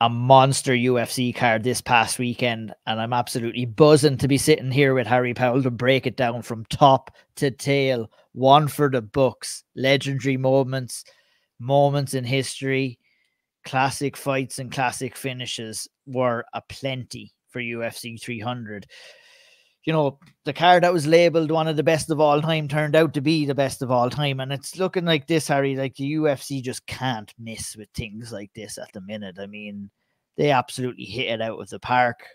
a monster UFC card this past weekend, and I'm absolutely buzzing to be sitting here with Harry Powell to break it down from top to tail. One for the books, legendary moments in history, classic fights and classic finishes were aplenty for UFC 300. You know, the card that was labeled one of the best of all time turned out to be the best of all time. And it's looking like this, Harry, like the UFC just can't miss with things like this at the minute. I mean, they absolutely hit it out of the park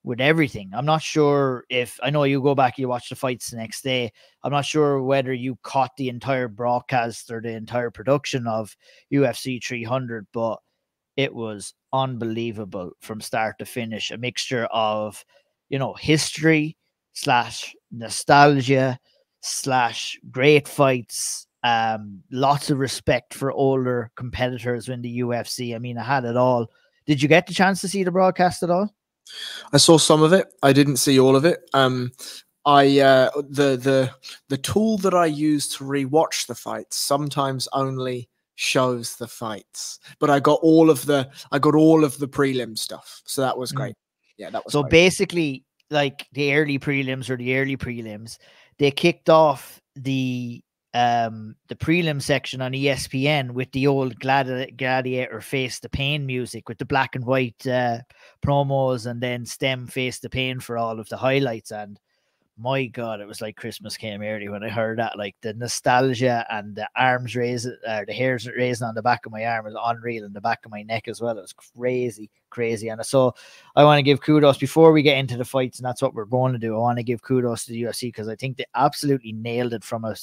with everything. I'm not sure if, I know you go back, you watch the fights the next day. I'm not sure whether you caught the entire broadcast or the entire production of UFC 300, but it was unbelievable from start to finish. A mixture of, you know, history / nostalgia / great fights, lots of respect for older competitors in the UFC. I mean, I had it all. Did you get the chance to see the broadcast at all? I saw some of it. I didn't see all of it. The tool that I use to rewatch the fights sometimes only shows the fights, but I got all of the prelim stuff, so that was great. Yeah, that was so great. Basically, like the early prelims, they kicked off the prelim section on ESPN with the old Gladiator Face the Pain music with the black and white promos, and then Stem Face the Pain for all of the highlights. And my God, it was like Christmas came early when I heard that. Like the nostalgia and the arms raising, the hairs raising on the back of my arm was unreal, and the back of my neck as well. It was crazy. And so I want to give kudos before we get into the fights, and that's what we're going to do. I want to give kudos to the UFC because I think they absolutely nailed it from a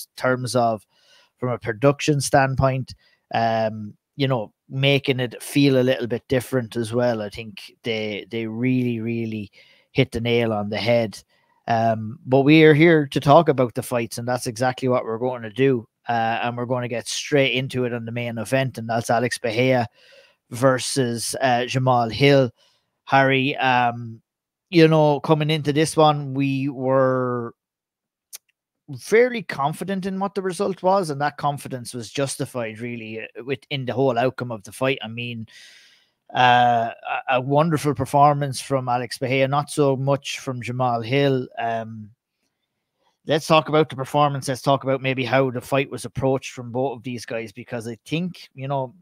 production standpoint. You know, making it feel a little bit different as well. I think they really hit the nail on the head. But we are here to talk about the fights, and that's exactly what we're going to do. And we're going to get straight into it on the main event, and that's Alex Pereira versus Jamal Hill. Harry, you know, coming into this one, we were fairly confident in what the result was, and that confidence was justified really within the whole outcome of the fight. I mean, a wonderful performance from Alex Pereira, not so much from Jamal Hill. Let's talk about the performance. Let's talk about maybe how the fight was approached from both of these guys, because I think, you know,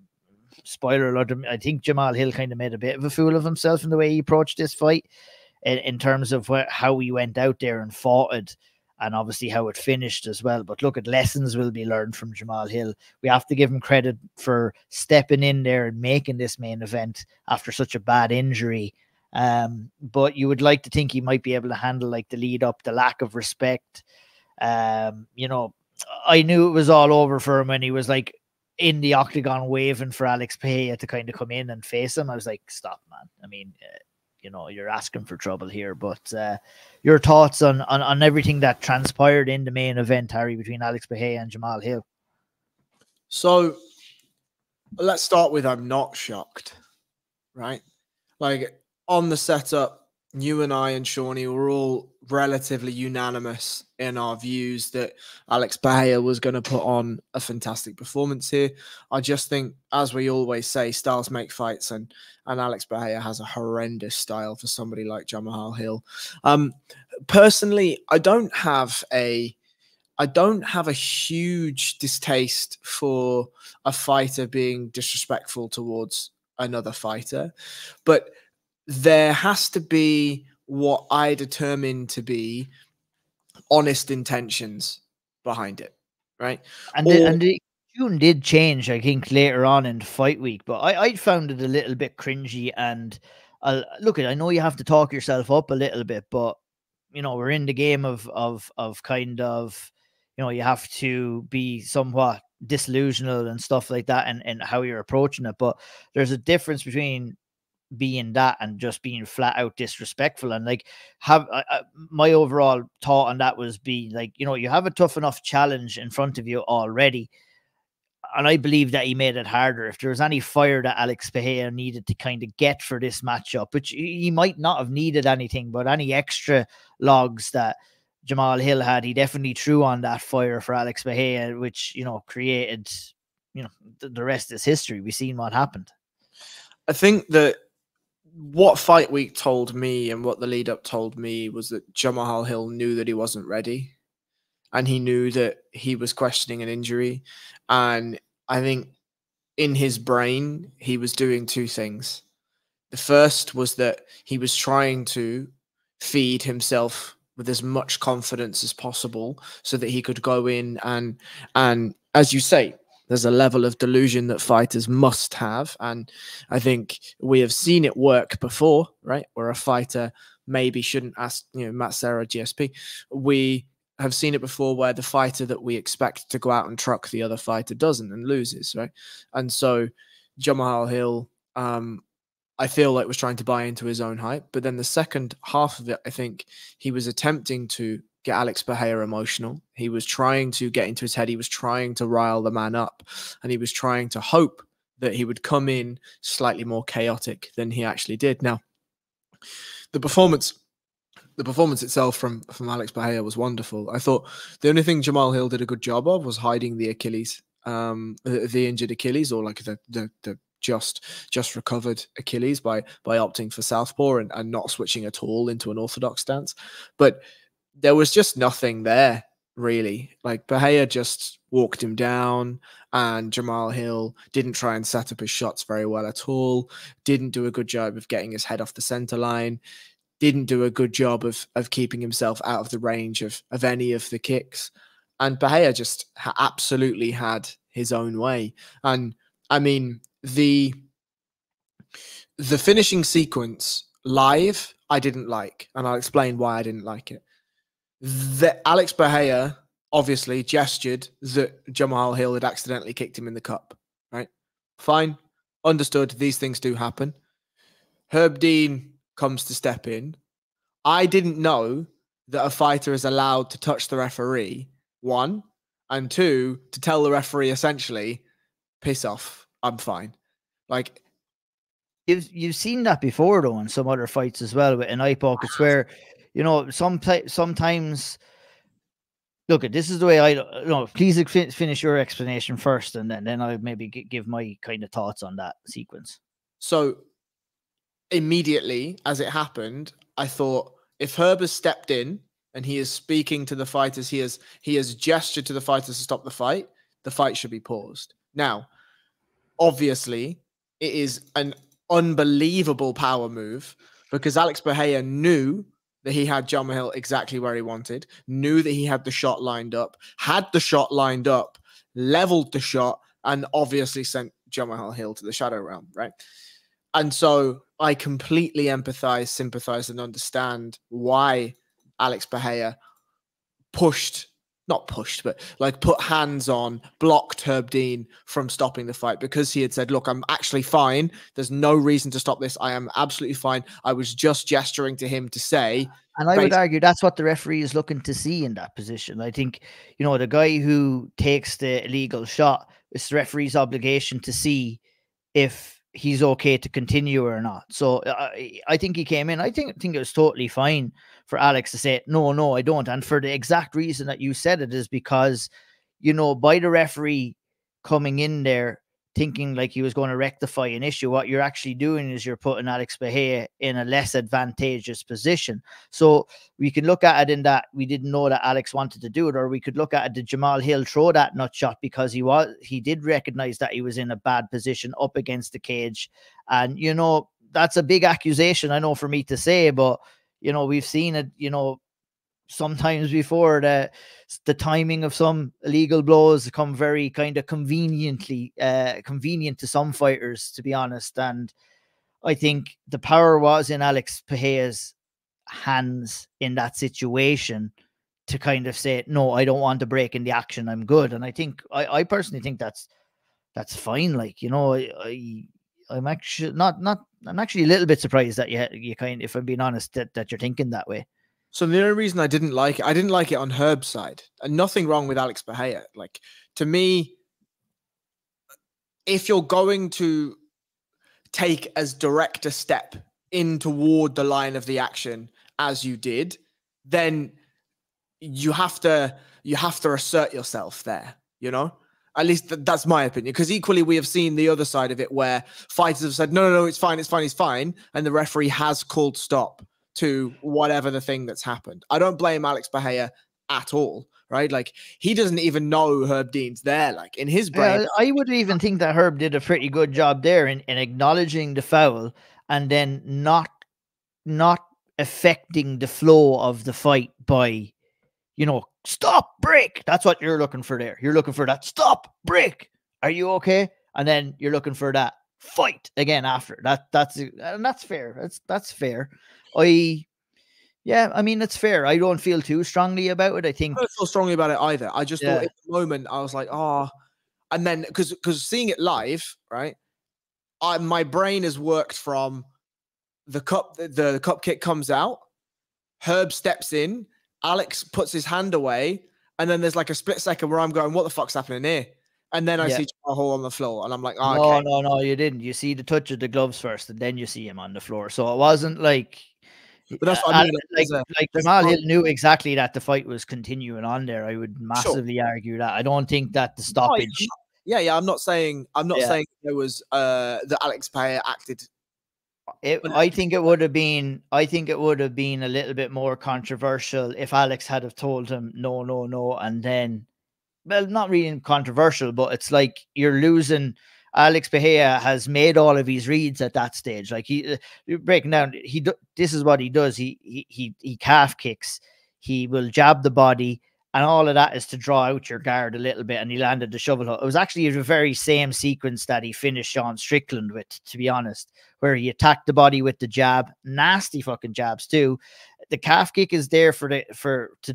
spoiler alert, I think Jamal Hill kind of made a bit of a fool of himself in the way he approached this fight in terms of how he went out there and fought it, and obviously how it finished as well. But look, at lessons will be learned from Jamal Hill. We have to give him credit for stepping in there and making this main event after such a bad injury. But you would like to think he might be able to handle like the lead up, the lack of respect. You know, I knew it was all over for him when he was like in the octagon waving for Alex Pereira to kind of come in and face him. I was like, stop, man. I mean, you know, you're asking for trouble here. But your thoughts on everything that transpired in the main event, Harry, between Alex Pereira and Jamal Hill? So let's start with, I'm not shocked, right? Like on the setup, you and I and Shawnee were all relatively unanimous in our views that Alex Pereira was going to put on a fantastic performance here. I just think, as we always say, styles make fights, and Alex Pereira has a horrendous style for somebody like Jamal Hill. Personally, I don't have a huge distaste for a fighter being disrespectful towards another fighter, but there has to be what I determine to be honest intentions behind it, right? And the tune did change, I think, later on in the fight week, but I found it a little bit cringy. And look, I know you have to talk yourself up a little bit, but you know, we're in the game of kind of, you know, you have to be somewhat disillusional and stuff like that, and how you're approaching it. But there's a difference between being that and just being flat out disrespectful. And like, my overall thought on that was be like, you know, you have a tough enough challenge in front of you already, and I believe that he made it harder. If there was any fire that Alex Pereira needed to kind of get for this matchup, which he might not have needed anything, but any extra logs that Jamal Hill had, he definitely threw on that fire for Alex Pereira, which, you know, created, you know, the rest is history. We've seen what happened. I think that what Fight Week told me and what the lead up told me was that Jamahal Hill knew that he wasn't ready, and he knew that he was questioning an injury. And I think in his brain, he was doing two things. The first was that he was trying to feed himself with as much confidence as possible so that he could go in and as you say, there's a level of delusion that fighters must have. And I think we have seen it work before, right? Where a fighter maybe shouldn't ask, Matt Serra, GSP. We have seen it before where the fighter that we expect to go out and truck the other fighter doesn't and loses, right? And so Jamahal Hill, I feel like was trying to buy into his own hype. But then the second half of it, I think he was attempting to get Alex Pereira emotional. He was trying to get into his head. He was trying to rile the man up. And he was trying to hope that he would come in slightly more chaotic than he actually did. Now, the performance itself from Alex Pereira was wonderful. I thought the only thing Jamahal Hill did a good job of was hiding the Achilles, the injured Achilles, or like the just recovered Achilles by opting for southpaw and not switching at all into an orthodox stance. But there was just nothing there, really. Like, Pereira just walked him down, and Jamahal Hill didn't try and set up his shots very well at all, didn't do a good job of getting his head off the center line, didn't do a good job of keeping himself out of the range of any of the kicks. And Pereira just absolutely had his own way. And I mean, the finishing sequence live, I didn't like, and I'll explain why I didn't like it. Alex Pereira obviously gestured that Jamahal Hill had accidentally kicked him in the cup, right? Fine. Understood. These things do happen. Herb Dean comes to step in. I didn't know that a fighter is allowed to touch the referee, one, and two, to tell the referee essentially, piss off, I'm fine. Like, you've seen that before though in some other fights as well with an eye pockets where, sometimes. Look, this is the way please finish your explanation first, and then I'll maybe give my kind of thoughts on that sequence. So immediately as it happened, I thought, if Herb has stepped in and he is speaking to the fighters, he has gestured to the fighters to stop the fight should be paused. Now, obviously, it is an unbelievable power move because Alex Pereira knew that he had Jamahal Hill exactly where he wanted, knew that he had the shot lined up, leveled the shot, and obviously sent Jamahal Hill to the shadow realm, right? And so I completely empathize, sympathize, and understand why Alex Pereira put hands on, blocked Herb Dean from stopping the fight because he had said, look, I'm actually fine. There's no reason to stop this. I am absolutely fine. I was just gesturing to him to say. And I would argue that's what the referee is looking to see in that position. I think, the guy who takes the illegal shot, it's the referee's obligation to see if he's okay to continue or not. So I think he came in. I think it was totally fine for Alex to say, no, I don't. And for the exact reason that you said it is because, by the referee coming in there thinking like he was going to rectify an issue, what you're actually doing is you're putting Alex Pereira in a less advantageous position. So we can look at it in that we didn't know that Alex wanted to do it, or we could look at it, did Jamahal Hill throw that nut shot because he did recognize that he was in a bad position up against the cage. And, that's a big accusation, I know, for me to say, but, we've seen it, sometimes before, the timing of some illegal blows come very kind of convenient to some fighters, to be honest. And I think the power was in Alex Pereira's hands in that situation to kind of say, no, I don't want to break in the action. I'm good. And I think, I personally think that's fine. Like, I'm actually I'm actually a little bit surprised that you kind of, if I'm being honest, that you're thinking that way. So the only reason I didn't like it on Herb's side, and nothing wrong with Alex Pereira. Like, to me, if you're going to take as direct a step in toward the line of the action as you did, then you have to assert yourself there, At least that's my opinion. Because equally, we have seen the other side of it where fighters have said, no, it's fine, it's fine, it's fine. And the referee has called stop to whatever the thing that's happened. I don't blame Alex Pereira at all, right? Like, he doesn't even know Herb Dean's there. Like, in his brain. Yeah, I would even think that Herb did a pretty good job there in acknowledging the foul and then not affecting the flow of the fight by, you know, stop, break. That's what you're looking for there. You're looking for that stop, break. Are you okay? And then you're looking for that fight again after that. That's fair. That's fair. I mean, it's fair. I don't feel too strongly about it. I think I don't feel strongly about it either. I just thought in the moment I was like, oh, and then because seeing it live, right? My brain has worked from the cup kick comes out, Herb steps in, Alex puts his hand away, and then there's like a split second where I'm going, what the fuck's happening here? And then I see a hole on the floor, and I'm like, oh, okay. No, you didn't. You see the touch of the gloves first, and then you see him on the floor. So it wasn't like. But that's what I mean. Like Jamal Hill knew exactly that the fight was continuing on there. I would massively argue that. I don't think that the stoppage. I'm not saying there was that Alex Pereira acted. I think it would have been a little bit more controversial if Alex had have told him no, and then, well, not really controversial, but it's like you're losing. Alex Pereira has made all of his reads at that stage. Like you're breaking down. This is what he does. He calf kicks. He will jab the body, and all of that is to draw out your guard a little bit. And he landed the shovel hook. It was actually the very same sequence that he finished Sean Strickland with, to be honest, where he attacked the body with the jab, nasty fucking jabs too. The calf kick is there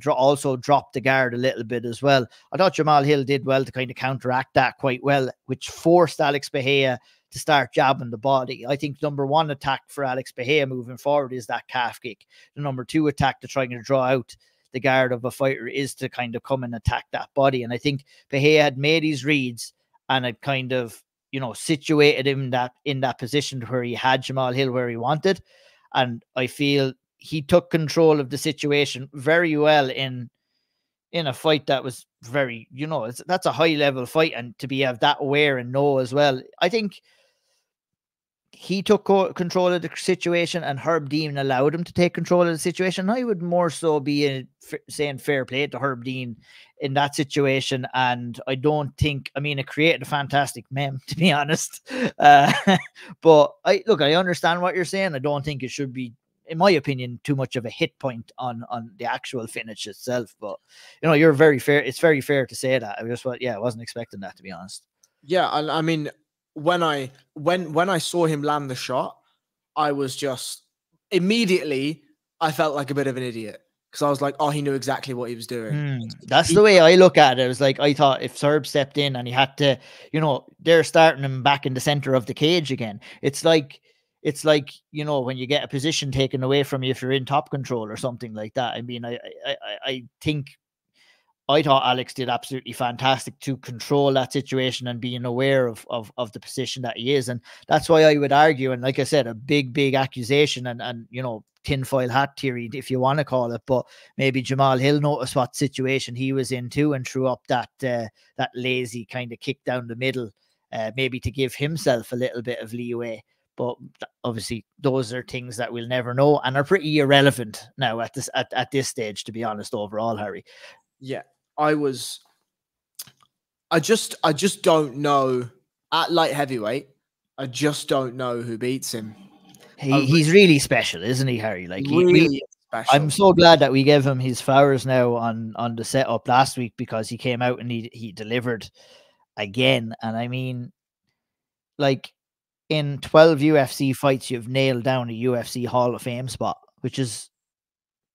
also drop the guard a little bit as well. I thought Jamal Hill did well to kind of counteract that quite well, which forced Alex Pereira to start jabbing the body. I think number one attack for Alex Pereira moving forward is that calf kick. The number two attack to try and draw out the guard of a fighter is to kind of come and attack that body. And I think Pereira had made his reads and had kind of, you know, situated him in that position where he had Jamal Hill where he wanted. And I feel he took control of the situation very well in a fight that was very, you know, that's a high level fight, and to be that aware and know as well. I think he took control of the situation, and Herb Dean allowed him to take control of the situation. I would more so be saying fair play to Herb Dean in that situation. And I don't think, I mean, it created a fantastic meme, to be honest. But I understand what you're saying. I don't think it should be, in my opinion, too much of a hit point on the actual finish itself. But, you know, you're very fair. It's very fair to say that. I wasn't expecting that, to be honest. Yeah, I mean, when I saw him land the shot, I was just immediately, I felt like a bit of an idiot, because I was like, oh, he knew exactly what he was doing. That's the way I look at it. It was like, I thought if Serb stepped in and he had to, you know, they're starting him back in the center of the cage again. It's like, you know, when you get a position taken away from you if you're in top control or something like that. I mean, I thought Alex did absolutely fantastic to control that situation and being aware of the position that he is. And that's why I would argue, and like I said, a big accusation and you know, tinfoil hat theory, if you want to call it, but maybe Jamal Hill noticed what situation he was in too and threw up that lazy kind of kick down the middle, maybe to give himself a little bit of leeway. But obviously those are things that we'll never know and are pretty irrelevant now at this stage, to be honest, overall, Harry. Yeah, I just don't know at light heavyweight. I just don't know who beats him. He's really special, isn't he, Harry? Like, really special. I'm so glad that we gave him his flowers now on the setup last week, because he came out and he delivered again. And I mean, like, in 12 UFC fights, you've nailed down a UFC Hall of Fame spot, which is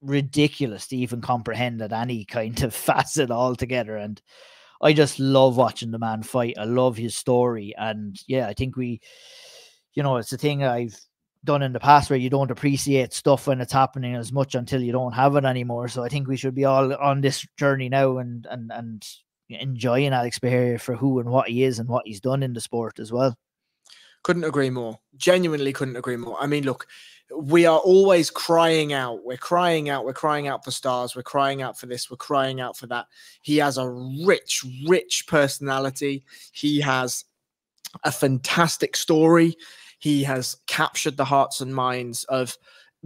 ridiculous to even comprehend at any kind of facet altogether. And I just love watching the man fight. I love his story. And yeah, I think we, you know, it's a thing I've done in the past where you don't appreciate stuff when it's happening as much until you don't have it anymore. So I think we should be all on this journey now and enjoying Alex Pereira for who and what he is and what he's done in the sport as well. Couldn't agree more. Genuinely couldn't agree more. I mean, look, we are always crying out. We're crying out. We're crying out for stars. We're crying out for this. We're crying out for that. He has a rich, rich personality. He has a fantastic story. He has captured the hearts and minds of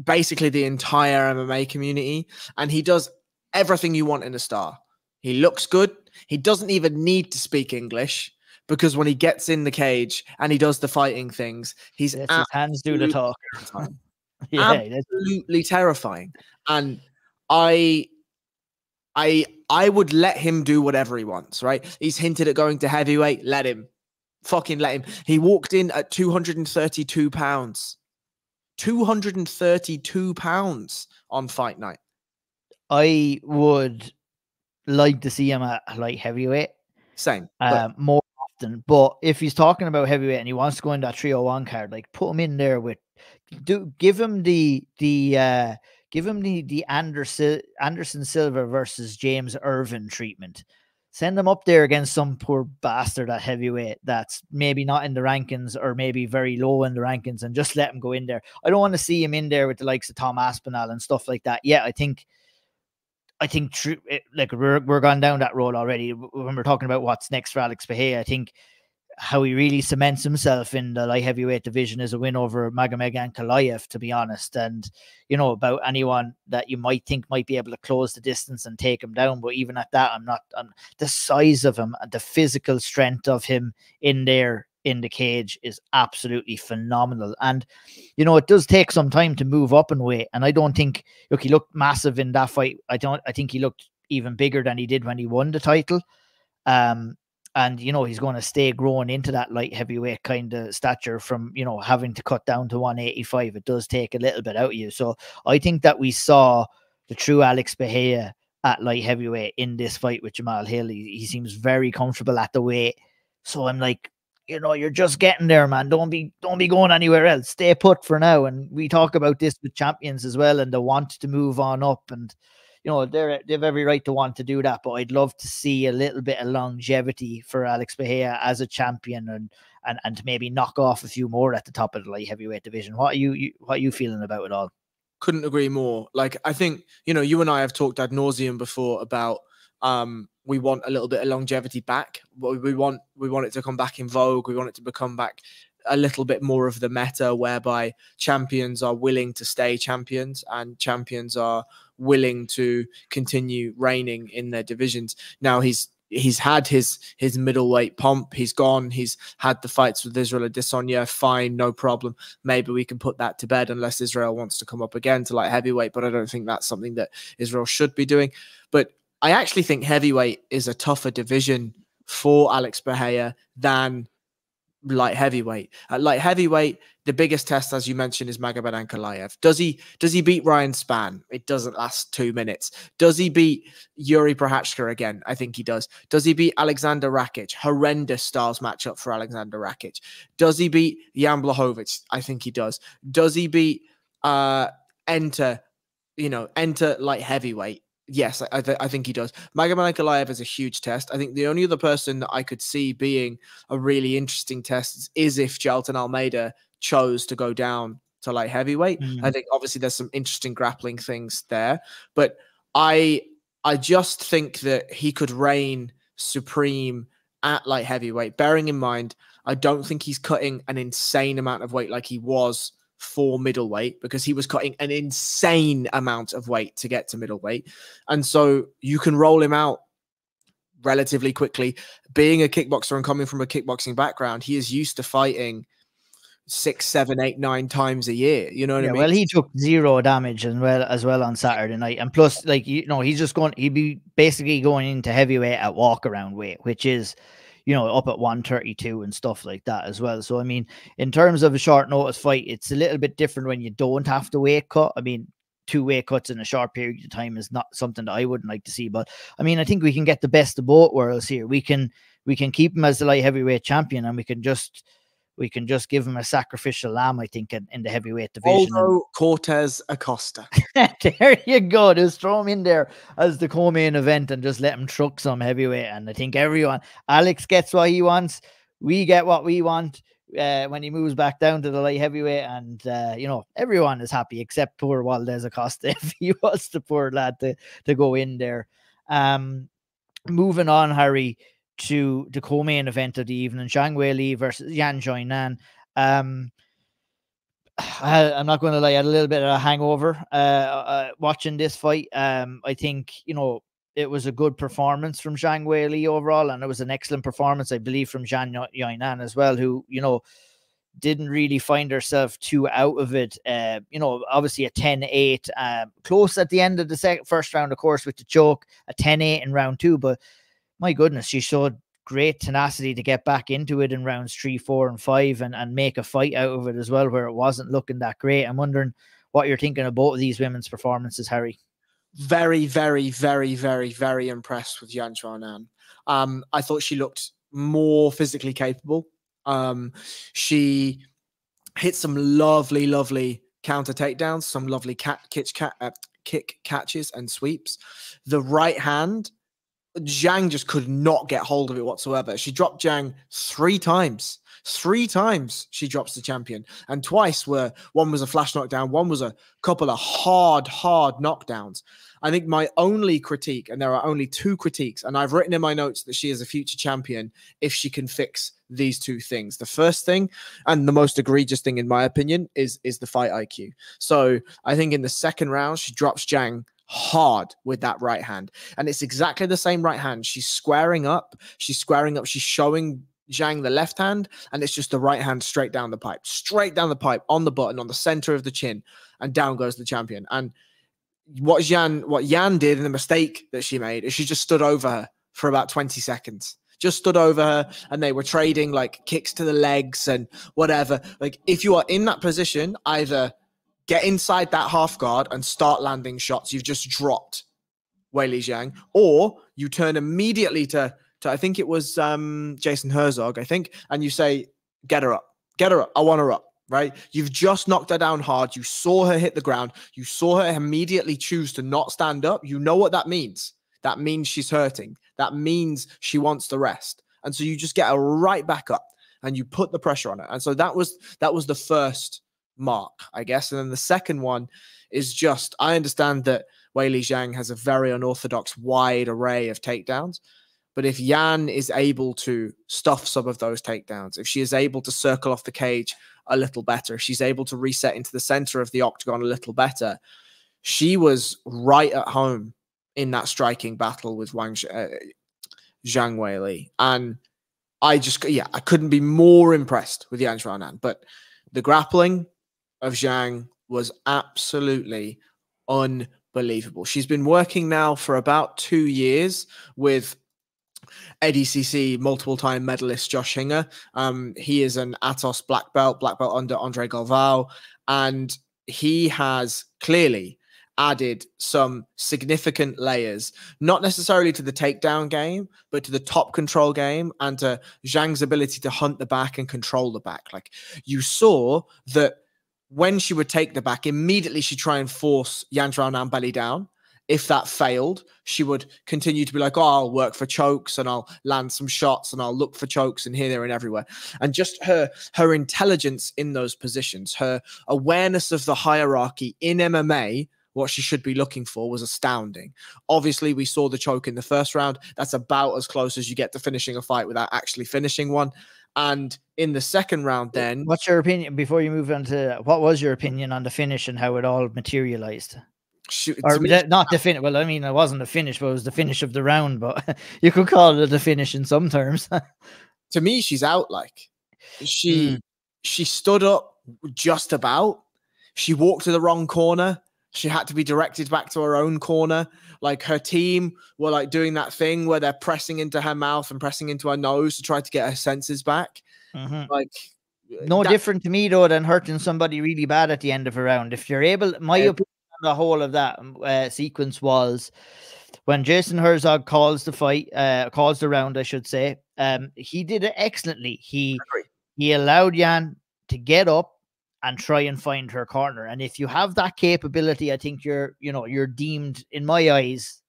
basically the entire MMA community. And he does everything you want in a star. He looks good. He doesn't even need to speak English, because when he gets in the cage and he does the fighting things, he's his hands do the talk. Yeah, absolutely terrifying. And I would let him do whatever he wants, right? He's hinted at going to heavyweight. Let him. Fucking let him. He walked in at 232 pounds. 232 pounds on fight night. I would like to see him at light heavyweight. Same. More often. But if he's talking about heavyweight and he wants to go in that 301 card, like put him in there with, give him the Anderson Silva versus James Irvin treatment. Send him up there against some poor bastard at heavyweight that's maybe not in the rankings or maybe very low in the rankings, and just let him go in there. I don't want to see him in there with the likes of Tom Aspinall and stuff like that. Yeah, I think like we're gone down that road already when we're talking about what's next for Alex Pereira. I think how he really cements himself in the light heavyweight division is a win over Magomed Ankalaev, to be honest. And, you know, about anyone that you might think might be able to close the distance and take him down. But even at that, the size of him and the physical strength of him in there in the cage is absolutely phenomenal. And, you know, it does take some time to move up in weight. And I don't think, look, he looked massive in that fight. I think he looked even bigger than he did when he won the title. And, you know, he's going to stay growing into that light heavyweight kind of stature from, you know, having to cut down to 185. It does take a little bit out of you. So I think that we saw the true Alex Pereira at light heavyweight in this fight with Jamal Hill. He seems very comfortable at the weight. So I'm like, you know, you're just getting there, man. Don't be going anywhere else. Stay put for now. And we talk about this with champions as well, and they want to move on up, and, you know, they've every right to want to do that, but I'd love to see a little bit of longevity for Alex Pereira as a champion, and to maybe knock off a few more at the top of the light heavyweight division. What are you feeling about it all? Couldn't agree more. Like, I think, you know, you and I have talked ad nauseum before about we want a little bit of longevity back. We want it to come back in vogue. We want it to become back a little bit more of the meta, whereby champions are willing to stay champions and champions are willing to continue reigning in their divisions. Now he's had his middleweight pomp. He's gone. He's had the fights with Israel Adesanya. Fine, no problem. Maybe we can put that to bed unless Israel wants to come up again to light heavyweight. But I don't think that's something that Israel should be doing. But I actually think heavyweight is a tougher division for Alex Pereira than light heavyweight. At light heavyweight, the biggest test, as you mentioned, is Magomed Ankalaev. Does he beat Ryan Spann? It doesn't last 2 minutes. Does he beat Yuri Prochazka again? I think he does. Does he beat Alexander Rakic? Horrendous styles matchup for Alexander Rakic. Does he beat Jan Blachowicz? I think he does. Does he beat enter light heavyweight? Yes, I think he does. Magomed Ankalaev is a huge test. I think the only other person that I could see being a really interesting test is if Jailton Almeida chose to go down to light heavyweight. I think obviously there's some interesting grappling things there, but I just think that he could reign supreme at light heavyweight. Bearing in mind, I don't think he's cutting an insane amount of weight like he was for middleweight, because he was cutting an insane amount of weight to get to middleweight. And so you can roll him out relatively quickly. Being a kickboxer and coming from a kickboxing background, he is used to fighting 6, 7, 8, 9 times a year. You know what I mean? Well, he took 0 damage as well on Saturday night. And plus, like, you know, he'd be basically going into heavyweight at walk around weight, which is, you know, up at 132 and stuff like that as well. So, I mean, in terms of a short notice fight, it's a little bit different when you don't have to weight cut. I mean, 2 weight cuts in a short period of time is not something that I wouldn't like to see. But, I mean, I think we can get the best of both worlds here. We can keep him as the light heavyweight champion, and we can just give him a sacrificial lamb, I think, in the heavyweight division. Aldo Cortez Acosta. There you go. Just throw him in there as the co-main event and just let him truck some heavyweight. And I think Alex gets what he wants. We get what we want. when he moves back down to the light heavyweight, and you know, everyone is happy except poor Valdez Acosta if he was the poor lad to go in there. Moving on, Harry, to the co-main event of the evening, Zhang Weili versus Yan Xiaonan. I'm not going to lie, I had a little bit of a hangover watching this fight. I think, you know, it was a good performance from Zhang Weili overall, and it was an excellent performance, I believe, from Yan Xiaonan as well, who, you know, didn't really find herself too out of it. You know, obviously a 10-8, close at the end of the first round, of course, with the choke, a 10-8 in round 2, but my goodness, she showed great tenacity to get back into it in rounds 3, 4, and 5 and make a fight out of it as well, where it wasn't looking that great. I'm wondering what you're thinking of both of these women's performances, Harry. Very, very, very, very, very impressed with Yan Xiaonan. I thought she looked more physically capable. She hit some lovely, lovely counter takedowns, some lovely kick catches and sweeps. The right hand, Zhang just could not get hold of it whatsoever. She dropped Zhang 3 times. 3 times she drops the champion, and twice one was a flash knockdown, one was a couple of hard knockdowns. I think my only critique, and there are only 2 critiques, and I've written in my notes that she is a future champion if she can fix these 2 things. The first thing, and the most egregious thing in my opinion, is the fight IQ. So I think in the second round, she drops Zhang hard with that right hand, and it's exactly the same right hand. She's squaring up, she's showing Zhang the left hand, and it's just the right hand straight down the pipe, on the button, on the center of the chin, and down goes the champion. And what Yan did, and the mistake that she made, is she just stood over her for about 20 seconds. Just stood over her, and they were trading like kicks to the legs and whatever. Like, if you are in that position, either get inside that half guard and start landing shots you've just dropped Weili Zhang, or you turn immediately to I think it was Jason Herzog, I think, and you say, get her up, I want her up, right? You've just knocked her down hard. You saw her hit the ground. You saw her immediately choose to not stand up. You know what that means. That means she's hurting. That means she wants the rest. And so you just get her right back up and you put the pressure on her. And so that was the first mark, I guess. And then the second one is just, I understand that Weili Zhang has a very unorthodox wide array of takedowns. But if Yan is able to stuff some of those takedowns, if she is able to circle off the cage a little better, if she's able to reset into the center of the octagon a little better, she was right at home in that striking battle with Zhang Weili. And I couldn't be more impressed with Yan Xiaonan. But the grappling of Zhang was absolutely unbelievable. She's been working now for about 2 years with ADCC multiple-time medalist Josh Hinger. He is an Atos black belt under Andre Galvao, and he has clearly added some significant layers, not necessarily to the takedown game, but to the top control game and to Zhang's ability to hunt the back and control the back. Like, you saw that when she would take the back, immediately she'd try and force Yan Xiaonan belly down. If that failed, she would continue to be like, oh, I'll work for chokes and I'll land some shots and I'll look for chokes and here, there, and everywhere. And just her intelligence in those positions, her awareness of the hierarchy in MMA, what she should be looking for, was astounding. Obviously, we saw the choke in the first round. That's about as close as you get to finishing a fight without actually finishing one. And in the second round, then... What's your opinion, before you move on to, what was your opinion on the finish and how it all materialized? Or not the finish. Well, I mean, it wasn't the finish, but it was the finish of the round. But you could call it the finish in some terms. To me, she's out. Like, she stood up just about. She walked to the wrong corner. She had to be directed back to her own corner. Like, her team were like doing that thing where they're pressing into her mouth and pressing into her nose to try to get her senses back. Like, no different to me though than hurting somebody really bad at the end of a round. If you're able, my opinion, the whole of that sequence was when Jason Herzog calls the fight, calls the round, I should say. He did it excellently. He allowed Yan to get up and try and find her corner. And if you have that capability, I think you're deemed, in my eyes,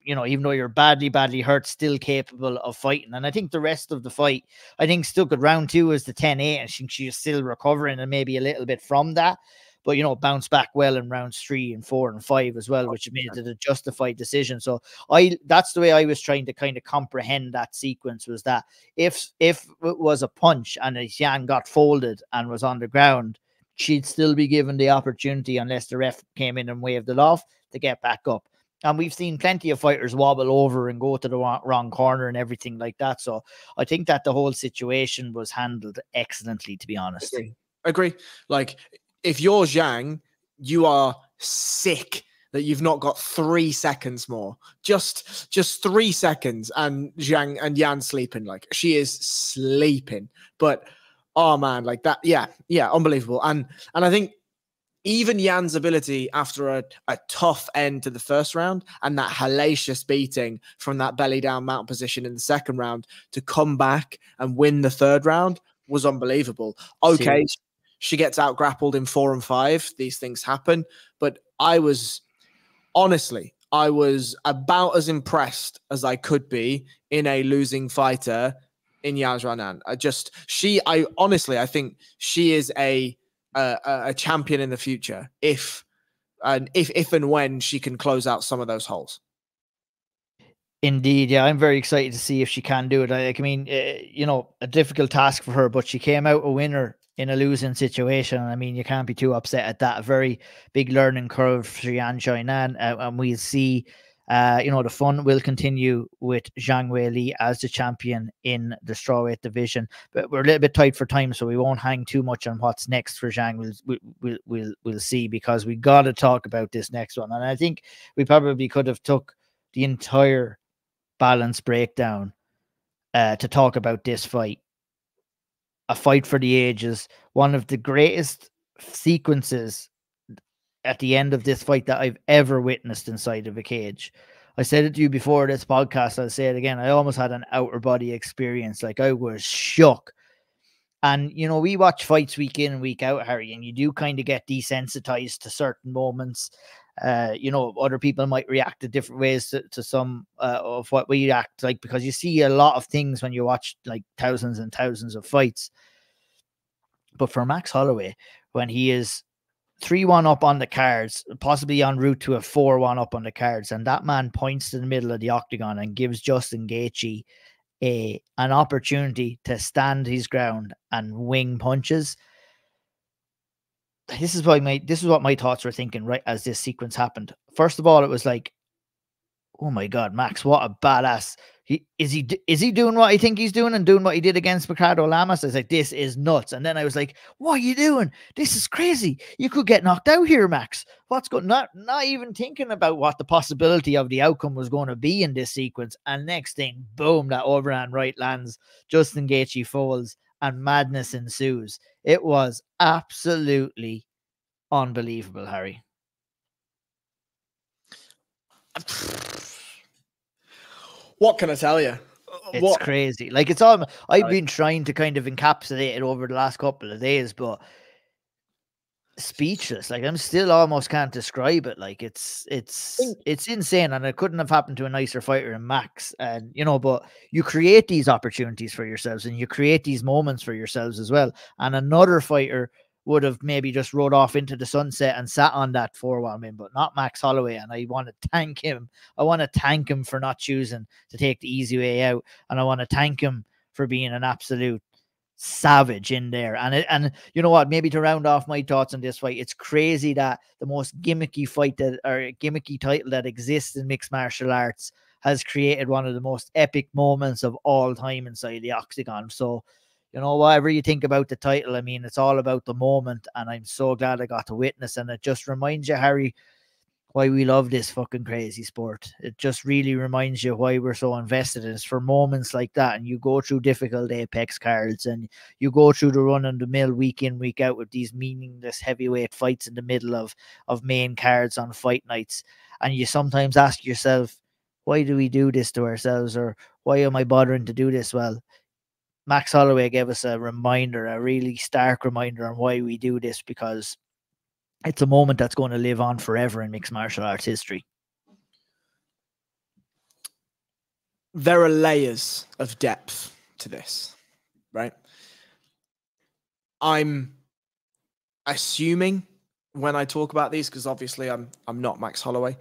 you know, even though you're badly, badly hurt, still capable of fighting. And I think the rest of the fight, I think stuck at round 2 as the 10-8. I think she's still recovering and maybe a little bit from that. But, you know, bounced back well in rounds 3 and 4 and 5 as well, which made it a justified decision. So that's the way I was trying to kind of comprehend that sequence, was that if it was a punch and Zhang got folded and was on the ground, she'd still be given the opportunity, unless the ref came in and waved it off, to get back up. And we've seen plenty of fighters wobble over and go to the wrong corner and everything like that. So I think that the whole situation was handled excellently, to be honest. Agree. Like, if you're Zhang, you are sick that you've not got 3 seconds more. Just 3 seconds, and Zhang and Yan sleeping. Like, she is sleeping. But oh man, like that, yeah, unbelievable. And I think even Yan's ability after a tough end to the first round and that hellacious beating from that belly down mount position in the second round to come back and win the third round was unbelievable. Okay, she gets out grappled in 4 and 5. These things happen. But I was about as impressed as I could be in a losing fighter in Yazranan. I think she is a champion in the future if and when she can close out some of those holes. Indeed, yeah, I'm very excited to see if she can do it. I mean, you know, a difficult task for her, but she came out a winner in a losing situation. I mean, you can't be too upset at that. A very big learning curve for Yan Xiaonan, and we'll see. You know, the fun will continue with Zhang Weili as the champion in the strawweight division. But we're a little bit tight for time, so we won't hang too much on what's next for Zhang. We'll see, because we got to talk about this next one. And I think we probably could have took the entire balance breakdown to talk about this fight. A fight for the ages, one of the greatest sequences at the end of this fight that I've ever witnessed inside of a cage. I said it to you before this podcast, I'll say it again. I almost had an outer body experience. Like, I was shook. And, you know, we watch fights week in and week out, Harry, and you do kind of get desensitized to certain moments. You know, other people might react to different ways to some of what we act like, because you see a lot of things when you watch like thousands and thousands of fights. But for Max Holloway, when he is 3-1 up on the cards, possibly en route to a 4-1 up on the cards, and that man points to the middle of the octagon and gives Justin Gaethje an opportunity to stand his ground and wing punches. This is what my thoughts were thinking right as this sequence happened. First of all, it was like, oh my God, Max, what a badass. Is he doing what I think he's doing and doing what he did against Ricardo Lamas? I was like, this is nuts. And then I was like, what are you doing? This is crazy. You could get knocked out here, Max. What's going not even thinking about what the possibility of the outcome was going to be in this sequence. And next thing, boom, that overhand right lands. Justin Gaethje folds and madness ensues. It was absolutely unbelievable, Harry. What can I tell you? It's crazy. Like, it's all I've been trying to kind of encapsulate it over the last couple of days, but speechless. Like, I'm still almost can't describe it. Like, it's insane, and it couldn't have happened to a nicer fighter than Max. And you know, but you create these opportunities for yourselves, and you create these moments for yourselves as well. And another fighter would have maybe just rode off into the sunset and sat on that 4-1 win, but not Max Holloway. And I want to thank him. I want to thank him for not choosing to take the easy way out. And I want to thank him for being an absolute savage in there. And you know what, maybe to round off my thoughts on this fight, it's crazy that the most gimmicky fight gimmicky title that exists in mixed martial arts has created one of the most epic moments of all time inside the octagon. So, you know, whatever you think about the title, I mean, it's all about the moment, and I'm so glad I got to witness. And it just reminds you, Harry, why we love this fucking crazy sport. It just really reminds you why we're so invested in it. It's for moments like that, and you go through difficult Apex cards, and you go through the run of the mill week in, week out with these meaningless heavyweight fights in the middle of main cards on fight nights, and you sometimes ask yourself, why do we do this to ourselves, or why am I bothering to do this? Well, Max Holloway gave us a reminder, a really stark reminder on why we do this, because it's a moment that's going to live on forever in mixed martial arts history. there are layers of depth to this, right? I'm assuming when I talk about these, because obviously I'm not Max Holloway.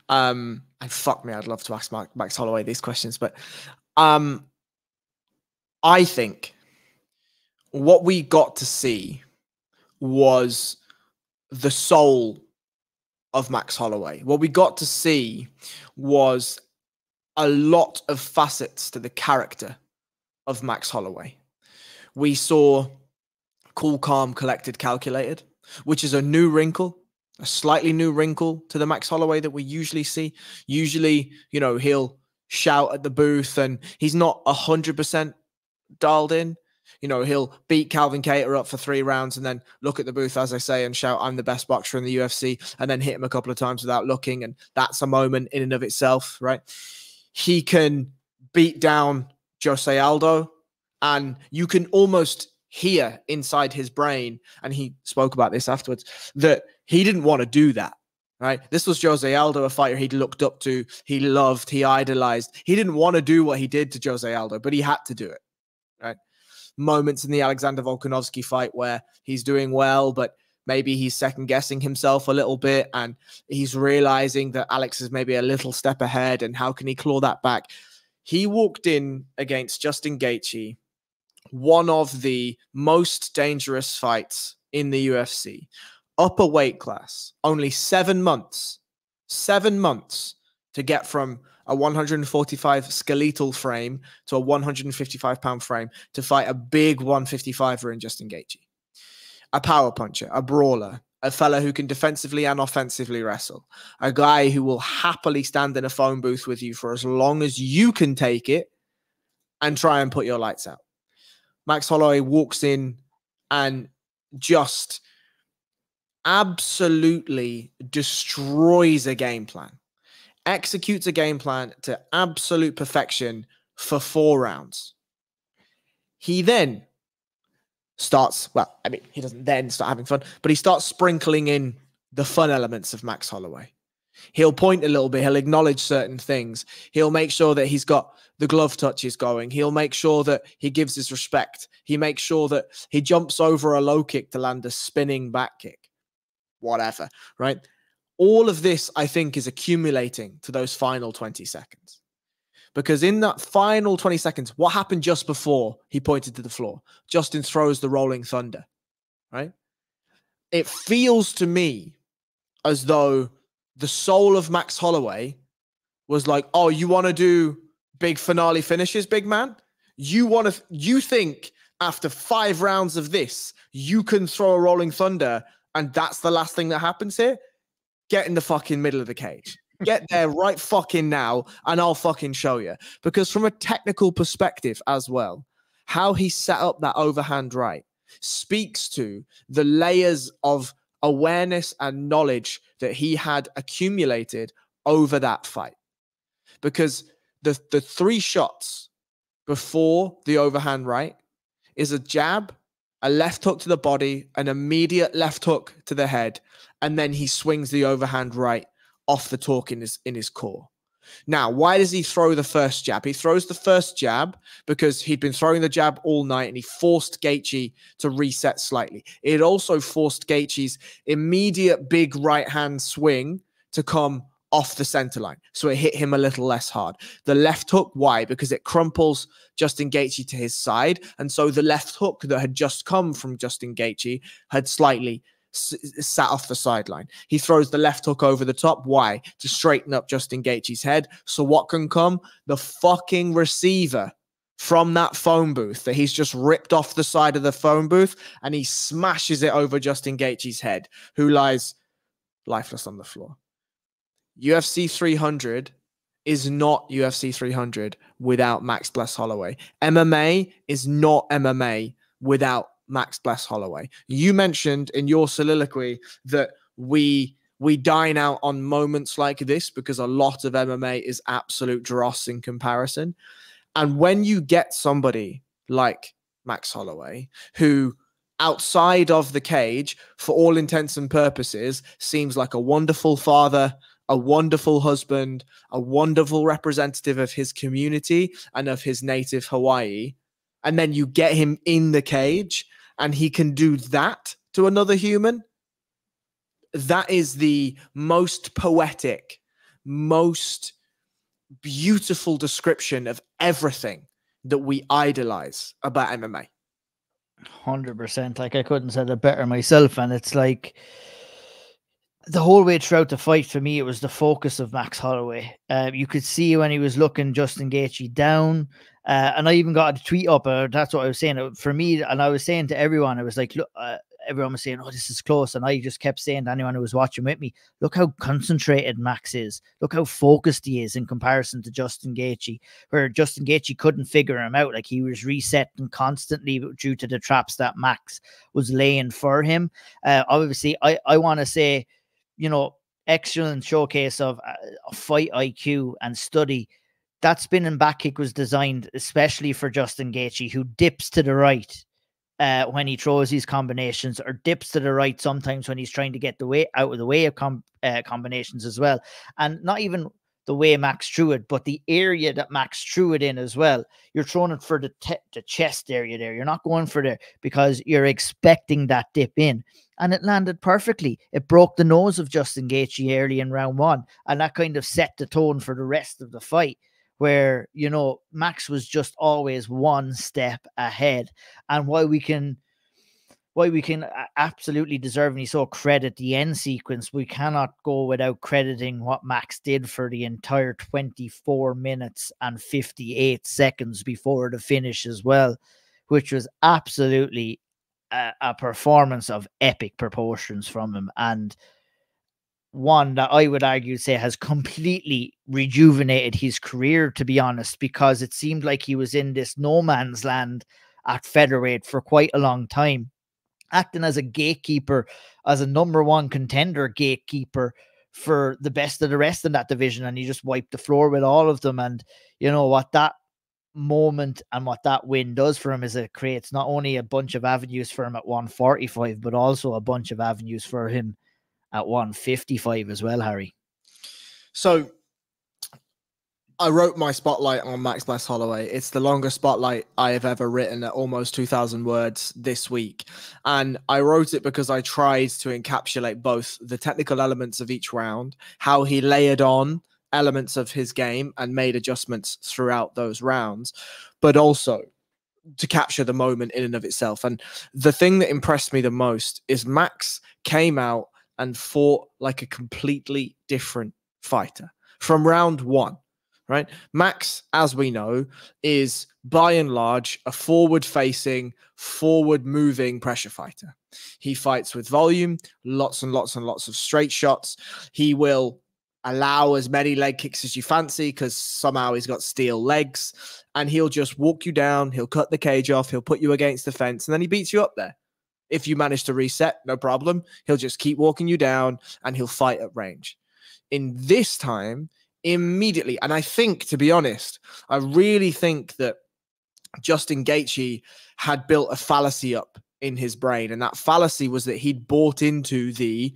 And fuck me, I'd love to ask Max Holloway these questions, but I think what we got to see was the soul of Max Holloway. What we got to see was a lot of facets to the character of Max Holloway. We saw cool, calm, collected, calculated, which is a new wrinkle, a slightly new wrinkle to the Max Holloway that we usually see. Usually, you know, he'll shout at the booth and he's not 100% dialed in. You know, he'll beat Calvin Kattar up for 3 rounds and then look at the booth, as I say, and shout, "I'm the best boxer in the UFC," and then hit him a couple of times without looking. And that's a moment in and of itself, right? He can beat down Jose Aldo, and you can almost hear inside his brain, and he spoke about this afterwards, that he didn't want to do that, right? This was Jose Aldo, a fighter he'd looked up to, he loved, he idolized. He didn't want to do what he did to Jose Aldo, but he had to do it, right? Moments in the Alexander Volkanovski fight where he's doing well, but maybe he's second-guessing himself a little bit, and he's realizing that Alex is maybe a little step ahead, and how can he claw that back? He walked in against Justin Gaethje, one of the most dangerous fights in the UFC. Upper weight class, only 7 months to get from a 145 skeletal frame to a 155-pound frame to fight a big 155er in Justin Gaethje. A power puncher, a brawler, a fella who can defensively and offensively wrestle, a guy who will happily stand in a phone booth with you for as long as you can take it and try and put your lights out. Max Holloway walks in and just absolutely destroys a game plan, executes a game plan to absolute perfection for 4 rounds. He then starts, well, I mean, he doesn't then start having fun, but he starts sprinkling in the fun elements of Max Holloway. He'll point a little bit. He'll acknowledge certain things. He'll make sure that he's got the glove touches going. He'll make sure that he gives his respect. He makes sure that he jumps over a low kick to land a spinning back kick. Whatever, right? All of this, I think, is accumulating to those final 20 seconds. Because in that final 20 seconds, what happened just before he pointed to the floor? Justin throws the rolling thunder, right? It feels to me as though the soul of Max Holloway was like, "Oh, you want to do big finale finishes, big man? You think after 5 rounds of this, you can throw a rolling thunder and that's the last thing that happens here? Get in the fucking middle of the cage. Get there right fucking now and I'll fucking show you." Because from a technical perspective as well, how he set up that overhand right speaks to the layers of awareness and knowledge that he had accumulated over that fight. Because the 3 shots before the overhand right is a jab, a left hook to the body, an immediate left hook to the head, and then he swings the overhand right off the torque in his core. Now, why does he throw the first jab? He throws the first jab because he'd been throwing the jab all night and he forced Gaethje to reset slightly. It also forced Gaethje's immediate big right hand swing to come off the center line. So it hit him a little less hard. The left hook, why? Because it crumples Justin Gaethje to his side. And so the left hook that had just come from Justin Gaethje had slightly sat off the sideline. He throws the left hook over the top. Why? To straighten up Justin Gaethje's head. So what can come? The fucking receiver from that phone booth that he's just ripped off the side of the phone booth, and he smashes it over Justin Gaethje's head, who lies lifeless on the floor. UFC 300 is not UFC 300 without Max Bless Holloway. MMA is not MMA without Max Bless Holloway. You mentioned in your soliloquy that we dine out on moments like this because a lot of MMA is absolute dross in comparison. And when you get somebody like Max Holloway, who outside of the cage, for all intents and purposes, seems like a wonderful father, a wonderful husband, a wonderful representative of his community and of his native Hawaii. And then you get him in the cage and he can do that to another human. That is the most poetic, most beautiful description of everything that we idolize about MMA. 100%. Like, I couldn't say it better myself. And it's like, the whole way throughout the fight, for me, it was the focus of Max Holloway. You could see when he was looking Justin Gaethje down. And I even got a tweet up. That's what I was saying. For me, and I was saying to everyone, I was like, look, everyone was saying, oh, this is close. And I just kept saying to anyone who was watching with me, look how concentrated Max is. Look how focused he is in comparison to Justin Gaethje, where Justin Gaethje couldn't figure him out. Like, he was resetting constantly due to the traps that Max was laying for him. Obviously, I want to say, you know, excellent showcase of fight IQ and study. That spinning back kick was designed especially for Justin Gaethje, who dips to the right when he throws these combinations, or dips to the right sometimes when he's trying to get out of the way of combinations as well. And not even the way Max threw it, but the area that Max threw it in as well. You're throwing it for the chest area there. You're not going for there because you're expecting that dip in. And it landed perfectly. It broke the nose of Justin Gaethje early in round 1. And that kind of set the tone for the rest of the fight, where, you know, Max was just always one step ahead. And while we can absolutely deservedly so credit the end sequence, we cannot go without crediting what Max did for the entire 24 minutes and 58 seconds before the finish as well, which was absolutely a performance of epic proportions from him, and one that I would argue say has completely rejuvenated his career, to be honest, because it seemed like he was in this no man's land at featherweight for quite a long time, acting as a gatekeeper, as a #1 contender gatekeeper for the best of the rest in that division, and he just wiped the floor with all of them. And you know what that moment and what that win does for him is it creates not only a bunch of avenues for him at 145, but also a bunch of avenues for him at 155 as well, Harry. So I wrote my spotlight on Max Bless Holloway. It's the longest spotlight I have ever written, at almost 2,000 words this week. And I wrote it because I tried to encapsulate both the technical elements of each round, how he layered on elements of his game and made adjustments throughout those rounds, but also to capture the moment in and of itself. And the thing that impressed me the most is Max came out and fought like a completely different fighter from round 1, right? Max, as we know, is by and large a forward-facing, forward-moving pressure fighter. He fights with volume, lots and lots and lots of straight shots. He will allow as many leg kicks as you fancy because somehow he's got steel legs, and he'll just walk you down. He'll cut the cage off. He'll put you against the fence, and then he beats you up there. If you manage to reset, no problem. He'll just keep walking you down, and he'll fight at range. In this time, immediately, and I think, to be honest, I really think that Justin Gaethje had built a fallacy up in his brain, and that fallacy was that he'd bought into the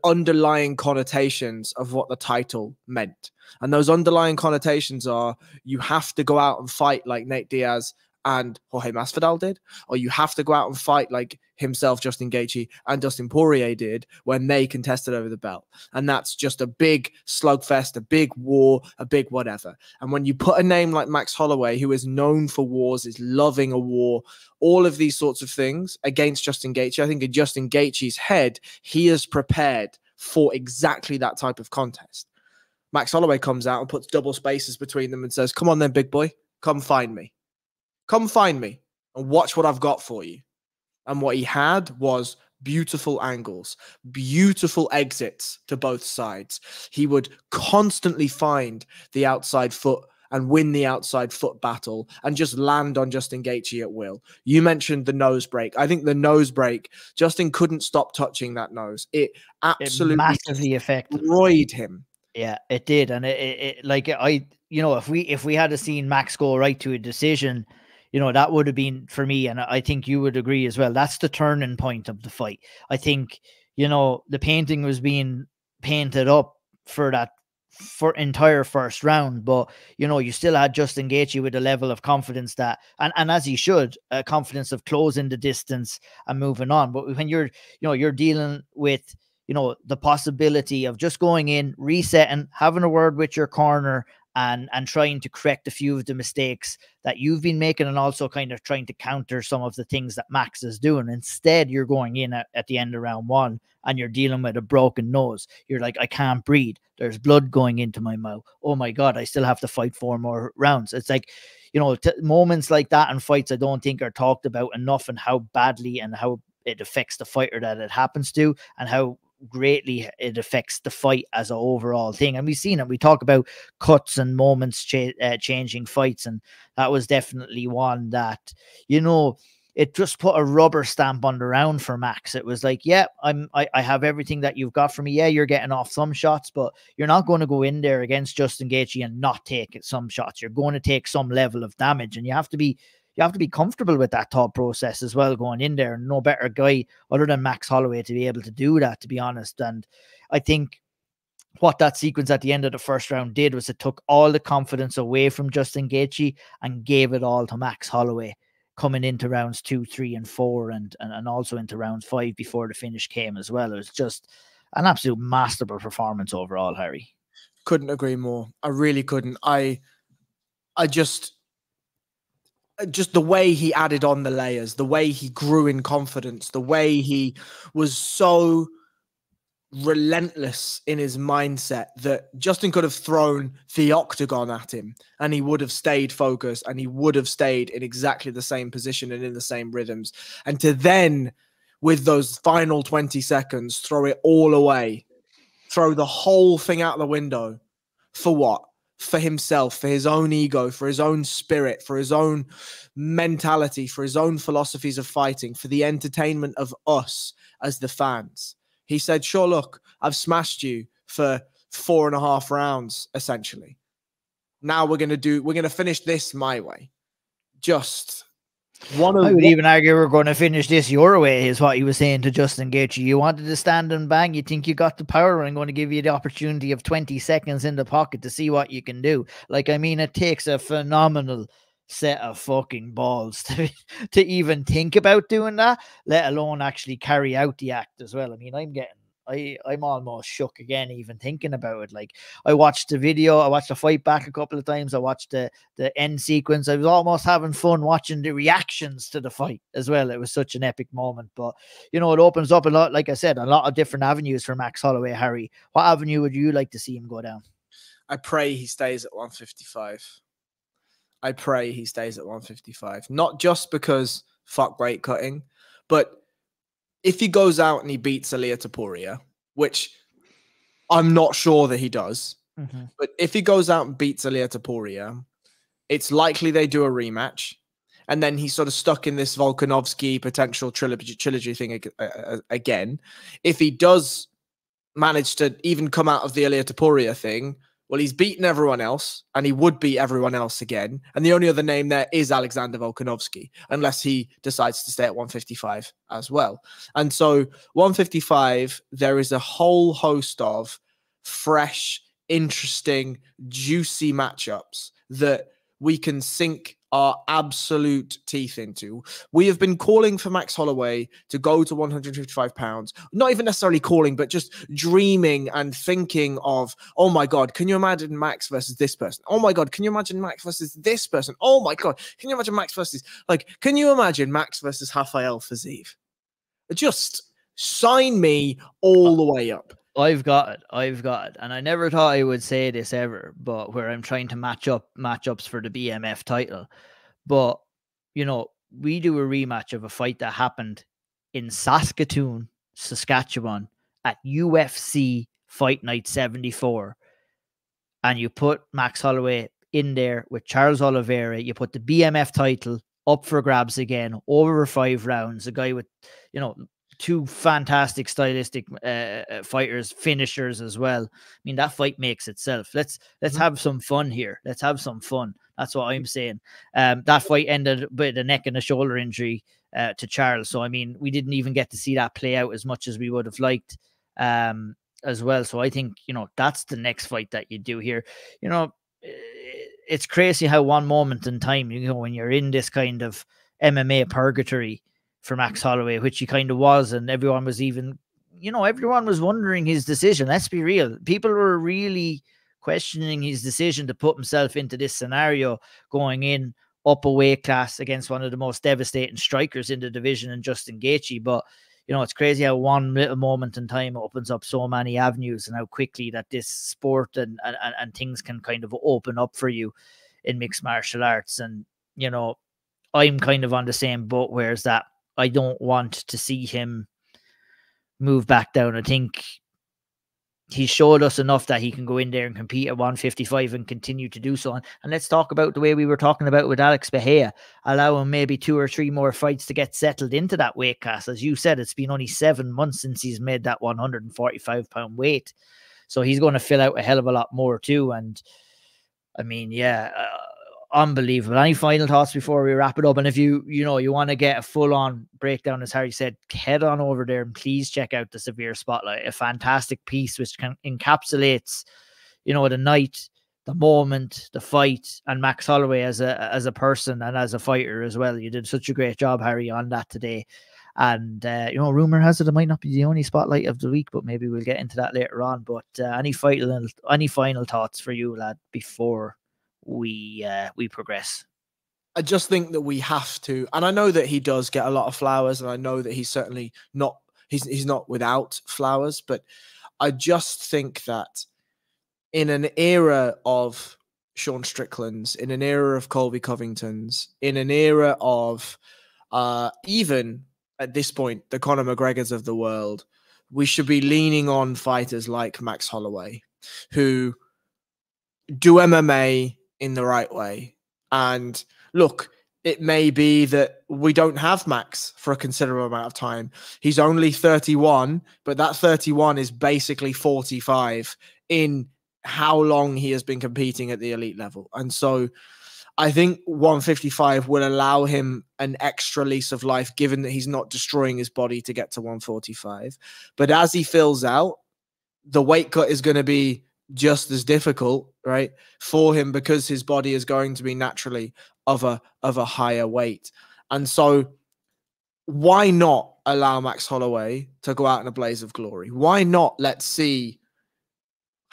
underlying connotations of what the title meant. And those underlying connotations are, you have to go out and fight like Nate Diaz and Jorge Masvidal did, or you have to go out and fight like himself, Justin Gaethje, and Dustin Poirier did when they contested over the belt. And that's just a big slugfest, a big war, a big whatever. And when you put a name like Max Holloway, who is known for wars, is loving a war, all of these sorts of things against Justin Gaethje, I think in Justin Gaethje's head, he is prepared for exactly that type of contest. Max Holloway comes out and puts double spaces between them and says, come on then, big boy, come find me. Come find me and watch what I've got for you. And what he had was beautiful angles, beautiful exits to both sides. He would constantly find the outside foot and win the outside foot battle and just land on Justin Gaethje at will. You mentioned the nose break. I think the nose break, Justin couldn't stop touching that nose. It absolutely massively destroyed him. Yeah, it did. And it like, you know, if we had seen Max go right to a decision, you know, that would have been, for me, and I think you would agree as well, that's the turning point of the fight. I think, you know, the painting was being painted up for that for entire first round, but you know, you still had Justin Gaethje with a level of confidence that, and as he should, a confidence of closing the distance and moving on. But when you're, you know, you're dealing with, you know, the possibility of just going in, resetting, having a word with your corner, and trying to correct a few of the mistakes that you've been making, and also kind of trying to counter some of the things that Max is doing. Instead, you're going in at the end of round one and you're dealing with a broken nose. You're like, I can't breathe. There's blood going into my mouth. Oh my God, I still have to fight 4 more rounds. It's like, you know, moments like that in fights, I don't think are talked about enough, and how badly and how it affects the fighter that it happens to, and how greatly it affects the fight as an overall thing. And we've seen it. We talk about cuts and moments changing fights, and that was definitely one that, you know, it just put a rubber stamp on the round for Max. It was like, yeah, I have everything that you've got for me. Yeah, you're getting off some shots, but you're not going to go in there against Justin Gaethje and not take some shots. You're going to take some level of damage, and you have to be comfortable with that thought process as well going in there. And no better guy other than Max Holloway to be able to do that, to be honest. And I think what that sequence at the end of the first round did was it took all the confidence away from Justin Gaethje and gave it all to Max Holloway coming into rounds 2, 3, and 4, and also into round 5 before the finish came as well. It was just an absolute masterful performance overall, Harry. Couldn't agree more. I really couldn't. I just the way he added on the layers, the way he grew in confidence, the way he was so relentless in his mindset that Justin could have thrown the octagon at him and he would have stayed focused, and he would have stayed in exactly the same position and in the same rhythms. And to then, with those final 20 seconds, throw it all away, throw the whole thing out the window. For what? For himself, for his own ego, for his own spirit, for his own mentality, for his own philosophies of fighting, for the entertainment of us as the fans. He said, sure, look, I've smashed you for 4.5 rounds, essentially. Now we're going to finish this my way. Just one of... I would even argue we're going to finish this your way, is what he was saying to Justin Gaethje. You wanted to stand and bang. You think you got the power. I'm going to give you the opportunity of 20 seconds in the pocket to see what you can do. Like, I mean, it takes a phenomenal set of fucking balls to even think about doing that, let alone actually carry out the act as well. I mean, I'm almost shook again, even thinking about it. Like, I watched the video, I watched the fight back a couple of times, I watched the end sequence. I was almost having fun watching the reactions to the fight as well. It was such an epic moment. But, you know, it opens up a lot, like I said, a lot of different avenues for Max Holloway. Harry, what avenue would you like to see him go down? I pray he stays at 155. I pray he stays at 155. Not just because fuck weight cutting, but if he goes out and he beats Ilia Topuria, which I'm not sure that he does, but if he goes out and beats Ilia Topuria, it's likely they do a rematch. And then he's sort of stuck in this Volkanovski potential trilogy thing again. If he does manage to even come out of the Ilia Topuria thing, well, he's beaten everyone else, and he would beat everyone else again. And the only other name there is Alexander Volkanovski, unless he decides to stay at 155 as well. And so 155, there is a whole host of fresh, interesting, juicy matchups that we can sink our absolute teeth into. We have been calling for Max Holloway to go to 155 pounds. Not even necessarily calling, but just dreaming and thinking of, oh my God, can you imagine Max versus this person? Oh my God, can you imagine Max versus this person? Oh my God, can you imagine Max versus, can you imagine Max versus Rafael Fiziev? Just sign me all the way up. I've got it. And I never thought I would say this ever, but where I'm trying to match up matchups for the BMF title. But, you know, we do a rematch of a fight that happened in Saskatoon, Saskatchewan at UFC Fight Night 74. And you put Max Holloway in there with Charles Oliveira. You put the BMF title up for grabs again, over 5 rounds. A guy with, you know, 2 fantastic stylistic fighters, finishers as well. I mean, that fight makes itself. Let's have some fun here. Let's have some fun. That's what I'm saying. That fight ended with a neck and a shoulder injury to Charles. So, I mean, we didn't even get to see that play out as much as we would have liked. as well. So I think, you know, that's the next fight that you do here. You know, it's crazy how one moment in time, you know, when you're in this kind of MMA purgatory for Max Holloway, which he kind of was, and everyone was even, you know, everyone was wondering his decision. Let's be real. People were really questioning his decision to put himself into this scenario, going in up a weight class against one of the most devastating strikers in the division, and Justin Gaethje. But, you know, it's crazy how one little moment in time opens up so many avenues, and how quickly that this sport and things can kind of open up for you in mixed martial arts. And, you know, I'm kind of on the same boat, whereas that I don't want to see him move back down. I think he showed us enough that he can go in there and compete at 155 and continue to do so. And let's talk about the way we were talking about with Alex Pereira, allow him maybe 2 or 3 more fights to get settled into that weight class. As you said, it's been only 7 months since he's made that 145-pound weight. So he's going to fill out a hell of a lot more too. And I mean, yeah, unbelievable. Any final thoughts before we wrap it up? And if you want to get a full-on breakdown, as Harry said, head on over there and please check out the Severe Spotlight, a fantastic piece which encapsulates, you know, the night, the moment, the fight, and Max Holloway as a person and as a fighter as well. You did such a great job, Harry, on that today. And, you know, rumor has it might not be the only spotlight of the week, but maybe we'll get into that later on. But any final thoughts for you, lad, before we progress? I just think that we have to, and I know that he does get a lot of flowers, and I know that he's certainly not, he's not without flowers, but I just think that in an era of Sean Strickland's, in an era of Colby Covington's, in an era of even at this point, the Conor McGregors of the world, we should be leaning on fighters like Max Holloway, who do MMA in the right way. And look, it may be that we don't have Max for a considerable amount of time. He's only 31, but that 31 is basically 45 in how long he has been competing at the elite level. And so I think 155 will allow him an extra lease of life, given that he's not destroying his body to get to 145. But as he fills out, the weight cut is going to be just as difficult, right, for him, because his body is going to be naturally of a higher weight. And so why not allow Max Holloway to go out in a blaze of glory? Why not let's see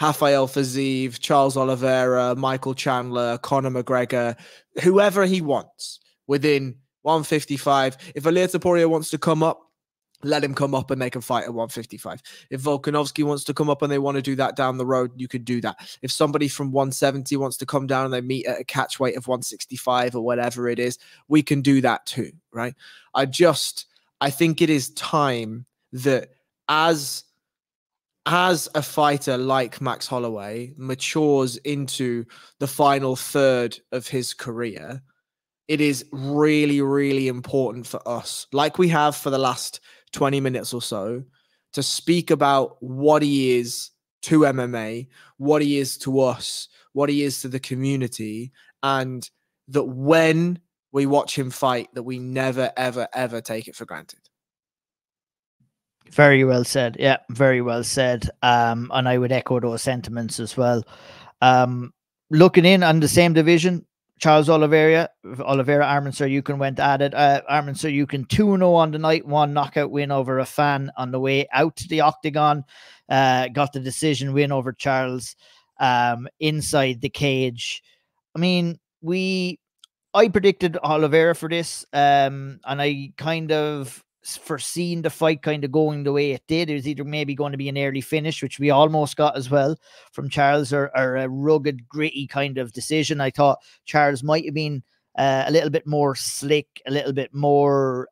Rafael Fiziev, Charles Oliveira, Michael Chandler, Conor McGregor, whoever he wants within 155. If Ilir Topuria wants to come up, let him come up and they can fight at 155. If Volkanovski wants to come up and they want to do that down the road, you could do that. If somebody from 170 wants to come down and they meet at a catch weight of 165 or whatever it is, we can do that too, right? I think it is time that as a fighter like Max Holloway matures into the final third of his career, it is really, really important for us, like we have for the last 20 minutes or so, to speak about what he is to MMA, what he is to us, what he is to the community, and that when we watch him fight, that we never, ever, ever take it for granted. Very well said. Yeah, very well said. And I would echo those sentiments as well. Looking in on the same division, Charles Oliveira, Arman Tsarukyan went at it. Arman Tsarukyan 2-0 on the night, 1 knockout win over a fan on the way out to the octagon. Got the decision win over Charles inside the cage. I mean, I predicted Oliveira for this, and I kind of foreseen the fight kind of going the way it did. It was either maybe going to be an early finish, which we almost got as well from Charles, or a rugged, gritty kind of decision. I thought Charles might have been a little bit more slick, a little bit more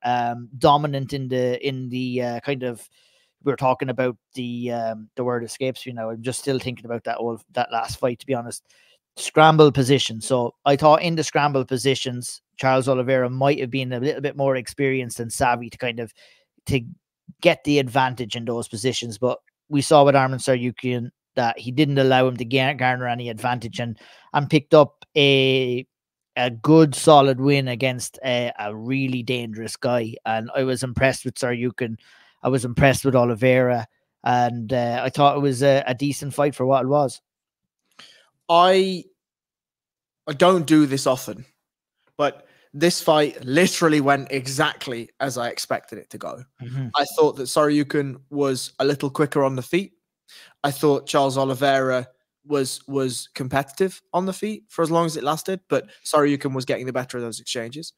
dominant in the kind of, we were talking about the word escapes me now. I'm just still thinking about that last fight, to be honest. Scramble position. So I thought in the scramble positions, Charles Oliveira might have been a little bit more experienced and savvy to get the advantage in those positions. But we saw with Arman Tsarukyan that he didn't allow him to garner any advantage, and picked up a good solid win against a really dangerous guy. And I was impressed with Tsarukyan. I was impressed with Oliveira. And I thought it was a decent fight for what it was. I don't do this often, but this fight literally went exactly as I expected it to go. I thought that Tsarukyan was a little quicker on the feet. I thought Charles Oliveira was competitive on the feet for as long as it lasted, but Tsarukyan was getting the better of those exchanges.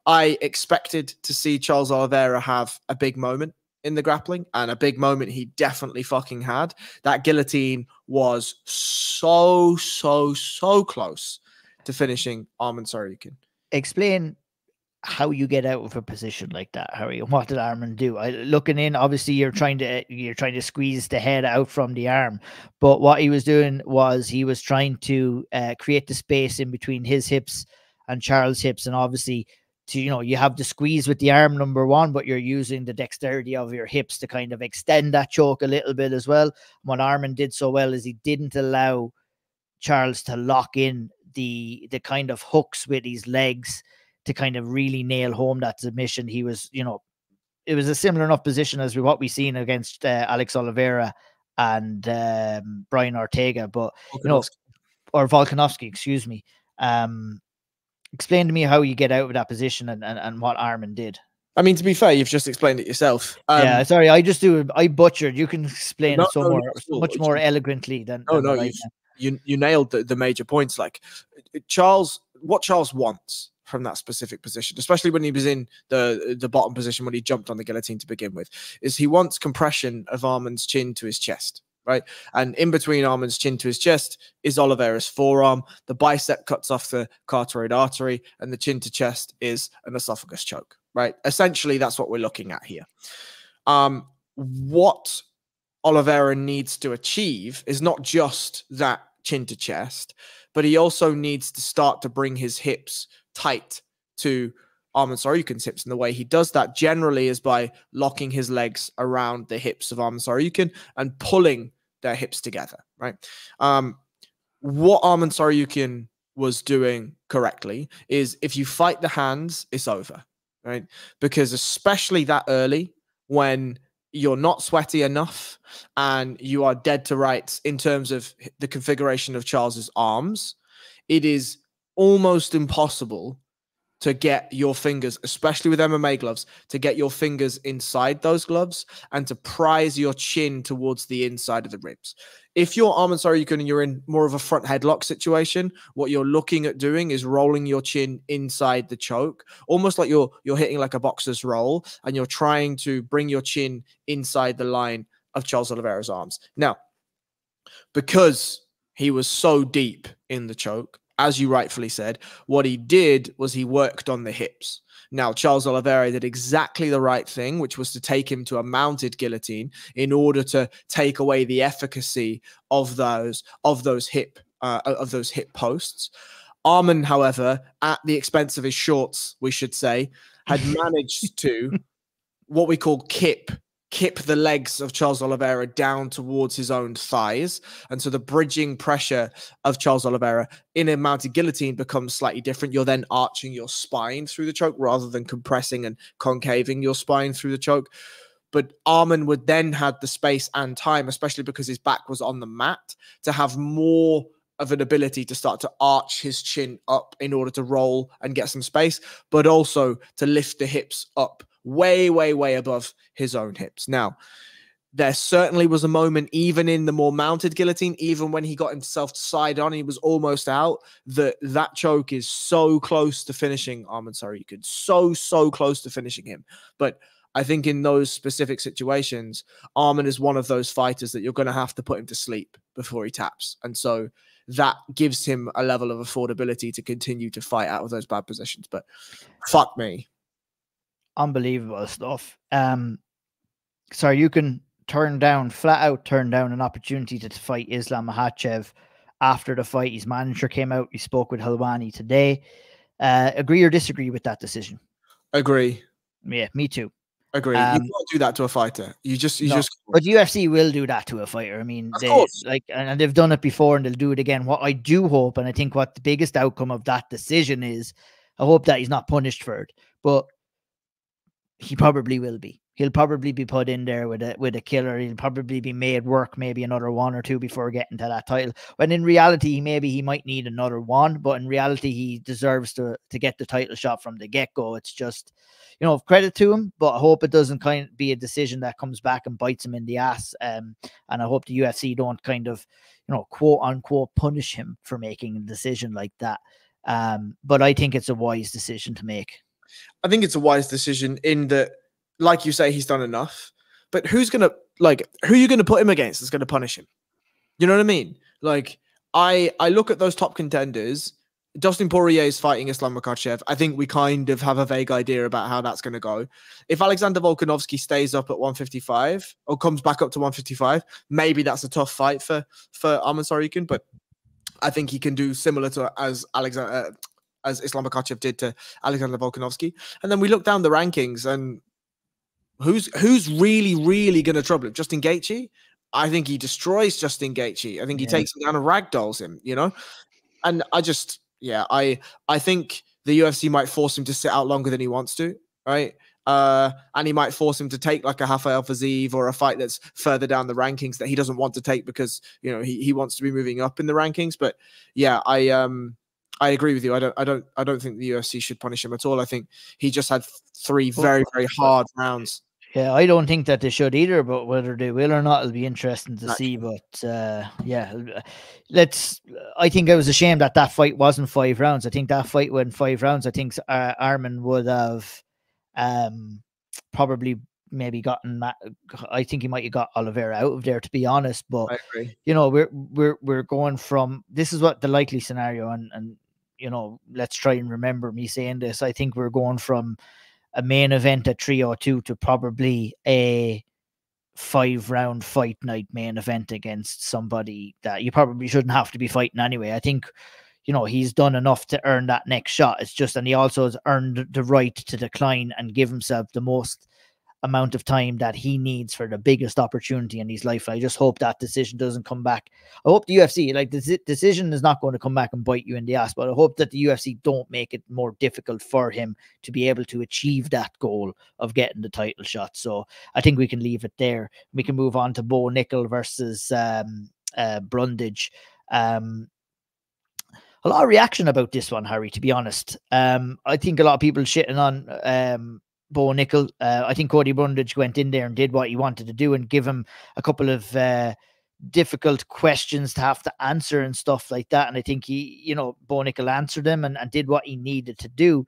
I expected to see Charles Oliveira have a big moment in the grappling, and a big moment he definitely fucking had. That guillotine was so close to finishing Arman Tsarukyan. Explain how you get out of a position like that, Harry, and what did Arman do? Looking in, obviously you're trying to squeeze the head out from the arm, but what he was doing was he was trying to create the space in between his hips and Charles' hips, and obviously you have the squeeze with the arm, number one, but you're using the dexterity of your hips to kind of extend that choke a little bit as well. What Arman did so well is he didn't allow Charles to lock in the kind of hooks with his legs to kind of really nail home that submission. He was, it was a similar enough position as what we've seen against Alex Oliveira and Brian Ortega, but or Volkanovski, excuse me. Explain to me how you get out of that position and what Arman did. I mean, to be fair, you've just explained it yourself. Yeah, sorry, I butchered. You can explain it much more elegantly than you nailed the major points. Like what Charles wants from that specific position, especially when he was in the bottom position when he jumped on the guillotine to begin with, is he wants compression of Arman's chin to his chest. Right. And in between Arman's chin to his chest is Oliveira's forearm. The bicep cuts off the carotid artery, and the chin to chest is an esophagus choke. Right. Essentially, that's what we're looking at here. What Oliveira needs to achieve is not just that chin to chest, but he also needs to start to bring his hips tight to Arman Tsarukyan's hips. And the way he does that generally is by locking his legs around the hips of Arman Tsarukyan and pulling their hips together, right? What Arman Tsarukyan was doing correctly is if you fight the hands, it's over, right? Because especially that early, when you're not sweaty enough and you are dead to rights in terms of the configuration of Charles's arms, it is almost impossible to get your fingers, especially with MMA gloves, to get your fingers inside those gloves and to prise your chin towards the inside of the ribs. If you're Arman Tsarukyan and you're in more of a front headlock situation, what you're looking at doing is rolling your chin inside the choke, almost like you're hitting like a boxer's roll, and you're trying to bring your chin inside the line of Charles Oliveira's arms. Now, because he was so deep in the choke, as you rightfully said, what he did was he worked on the hips. Now, Charles Oliveira did exactly the right thing, which was to take him to a mounted guillotine in order to take away the efficacy of those hip posts. Arman, however, at the expense of his shorts, we should say, had managed to what we call kip the legs of Charles Oliveira down towards his own thighs. And so the bridging pressure of Charles Oliveira in a mounted guillotine becomes slightly different. You're then arching your spine through the choke rather than compressing and concaving your spine through the choke. But Arman would then have the space and time, especially because his back was on the mat, to have more of an ability to start to arch his chin up in order to roll and get some space, but also to lift the hips up way above his own hips. Now, there certainly was a moment, even in the more mounted guillotine, even when he got himself side on, he was almost out, that choke is so close to finishing Arman Tsarukyan, so close to finishing him. But I think in those specific situations, Arman is one of those fighters that you're going to have to put him to sleep before he taps. And so that gives him a level of affordability to continue to fight out of those bad positions. But fuck me. Unbelievable stuff. Sorry, you can flat out turn down an opportunity to fight Islam Makhachev after the fight. His manager came out. He spoke with Helwani today. Agree or disagree with that decision? Agree. Yeah, me too. Agree. You can't do that to a fighter. But UFC will do that to a fighter. I mean, and they've done it before, and they'll do it again. What I do hope, and I think what the biggest outcome of that decision is, I hope that he's not punished for it. But he probably will be. he'll probably be put in there with a killer. He'll probably be made work maybe another 1 or 2 before getting to that title. When in reality, maybe he might need another 1, but in reality, he deserves to get the title shot from the get-go. It's just, you know, credit to him, but I hope it doesn't kind of be a decision that comes back and bites him in the ass. And I hope the UFC don't kind of, you know, quote unquote, punish him for making a decision like that. But I think it's a wise decision to make. I think it's a wise decision in that, like you say, he's done enough. But who are you going to put him against that's going to punish him? You know what I mean? Like, I look at those top contenders. Dustin Poirier is fighting Islam Makhachev. I think we kind of have a vague idea about how that's going to go. If Alexander Volkanovski stays up at 155 or comes back up to 155, maybe that's a tough fight for Arman Tsarukyan. But I think he can do similar to as Islam Makhachev did to Alexander Volkanovski. And then we look down the rankings, and who's really going to trouble him? Justin Gaethje? I think he destroys Justin Gaethje. I think he takes him down and ragdolls him, you know? And I think the UFC might force him to sit out longer than he wants to, right? And he might force him to take like a Rafael Fiziev or a fight that's further down the rankings that he doesn't want to take because, you know, he wants to be moving up in the rankings. But yeah, I agree with you. I don't think the UFC should punish him at all. I think he just had 3 very, very hard rounds. Yeah, I don't think that they should either, but whether they will or not, it'll be interesting to see. But yeah, I think it was a shame that fight wasn't 5 rounds. I think that fight went 5 rounds. I think Arman would have probably maybe gotten. I think he might have got Oliveira out of there, to be honest. But I agree. You know, we're going from, this is what the likely scenario, and you know, let's try and remember me saying this. I think we're going from a main event at 302 to probably a 5-round fight night main event against somebody that you probably shouldn't have to be fighting anyway. I think, you know, he's done enough to earn that next shot. It's just, and he also has earned the right to decline and give himself the most amount of time that he needs for the biggest opportunity in his life. I just hope that decision doesn't come back. I hope the UFC, like, the decision is not going to come back and bite you in the ass, but I hope that the UFC don't make it more difficult for him to be able to achieve that goal of getting the title shot. So I think we can leave it there. We can move on to Bo Nickel versus Brundage. A lot of reaction about this one, Harry, to be honest. I think a lot of people shitting on Bo Nickel. I think Cody Brundage went in there and did what he wanted to do and give him a couple of difficult questions to have to answer and stuff like that. And I think he, you know, Bo Nickel answered them and did what he needed to do.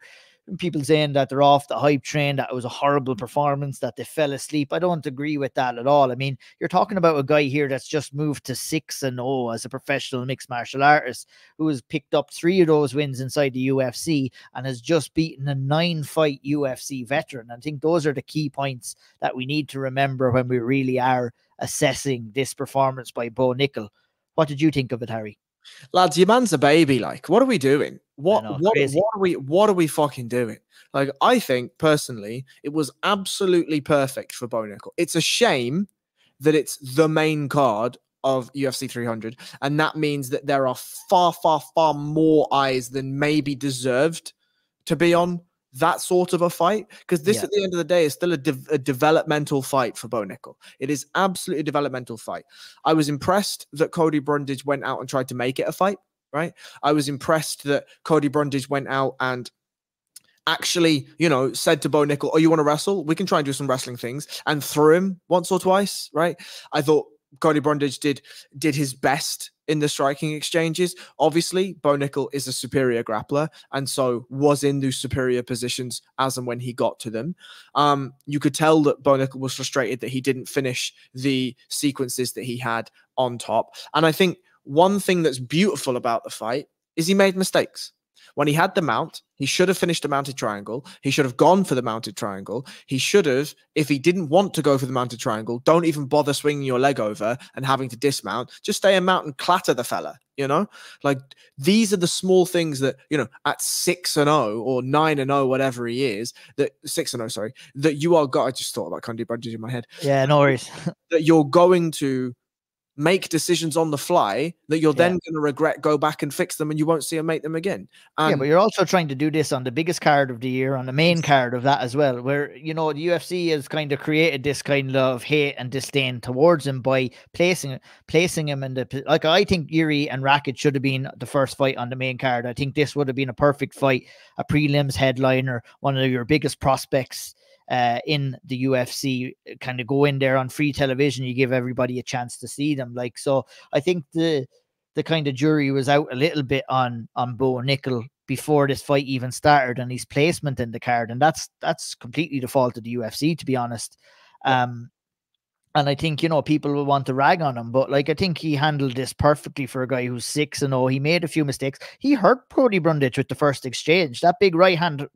People saying that they're off the hype train, that it was a horrible performance, that they fell asleep. I don't agree with that at all. I mean, you're talking about a guy here that's just moved to 6-0 as a professional mixed martial artist, who has picked up 3 of those wins inside the UFC and has just beaten a 9-fight UFC veteran. I think those are the key points that we need to remember when we really are assessing this performance by Bo Nickel. What did you think of it, Harry? Lads, your man's a baby. Like, what are we doing? What are we fucking doing? Like, I think personally, it was absolutely perfect for Bo Nickel. It's a shame that it's the main card of UFC 300, and that means that there are far more eyes than maybe deserved to be on that sort of a fight, because this at the end of the day is still a developmental fight for Bo Nickel. It is absolutely a developmental fight. I was impressed that Cody Brundage went out and tried to make it a fight, right? I was impressed that Cody Brundage went out and actually, you know, said to Bo Nickel, oh, you want to wrestle? We can try and do some wrestling things, and threw him once or twice, right? I thought Cody Brundage did his best in the striking exchanges. Obviously, Bo Nickel is a superior grappler, and so was in those superior positions as and when he got to them. You could tell that Bo Nickel was frustrated that he didn't finish the sequences that he had on top. And I think one thing that's beautiful about the fight is he made mistakes. When he had the mount, he should have finished the mounted triangle. He should have gone for the mounted triangle. He should have, if he didn't want to go for the mounted triangle, don't even bother swinging your leg over and having to dismount. Just stay in mount and clatter the fella, you know? Like, these are the small things that, you know, at 6-0 or 9-0, whatever he is, that 6-0, sorry, that you are, I just thought about Cody Brundage in my head. Yeah, no worries. That you're going to make decisions on the fly that you're then going to regret, go back and fix them, and you won't see him make them again. And but you're also trying to do this on the biggest card of the year, on the main card of that as well, where, you know, the UFC has kind of created this kind of hate and disdain towards him by placing him in the, like, I think Jiri and Rakic should have been the first fight on the main card. I think this would have been a perfect fight, a prelims headliner, one of your biggest prospects in the UFC, kind of go in there on free television. You give everybody a chance to see them. Like, so I think the kind of jury was out a little bit on Bo Nickel before this fight even started, and his placement in the card, and that's completely the fault of the UFC, to be honest. And I think, you know, people will want to rag on him, but like, I think he handled this perfectly for a guy who's 6-0. He made a few mistakes. He hurt Cody Brundage with the first exchange. That big right hand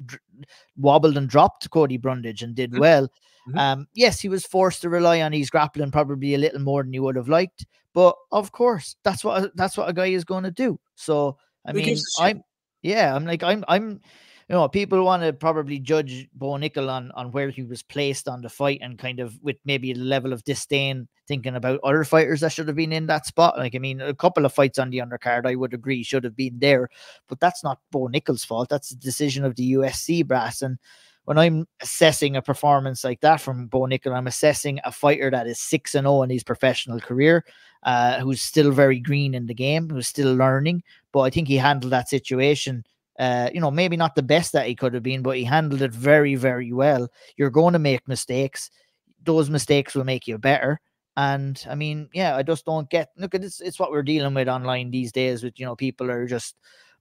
wobbled and dropped Cody Brundage and did well. Yes, he was forced to rely on his grappling probably a little more than he would have liked, but of course, that's what a guy is going to do. So, I mean, I'm you know, people want to probably judge Bo Nickel on where he was placed on the fight, and kind of with maybe a level of disdain, thinking about other fighters that should have been in that spot. Like, I mean, a couple of fights on the undercard, I would agree, should have been there, but that's not Bo Nickel's fault. That's the decision of the USC brass. And when I'm assessing a performance like that from Bo Nickel, I'm assessing a fighter that is 6-0 in his professional career, who's still very green in the game, who's still learning. But I think he handled that situation, you know, maybe not the best that he could have been, but he handled it very, very well. You're going to make mistakes. Those mistakes will make you better. And I mean, I just don't get, look at this. It's what we're dealing with online these days with, you know, people are just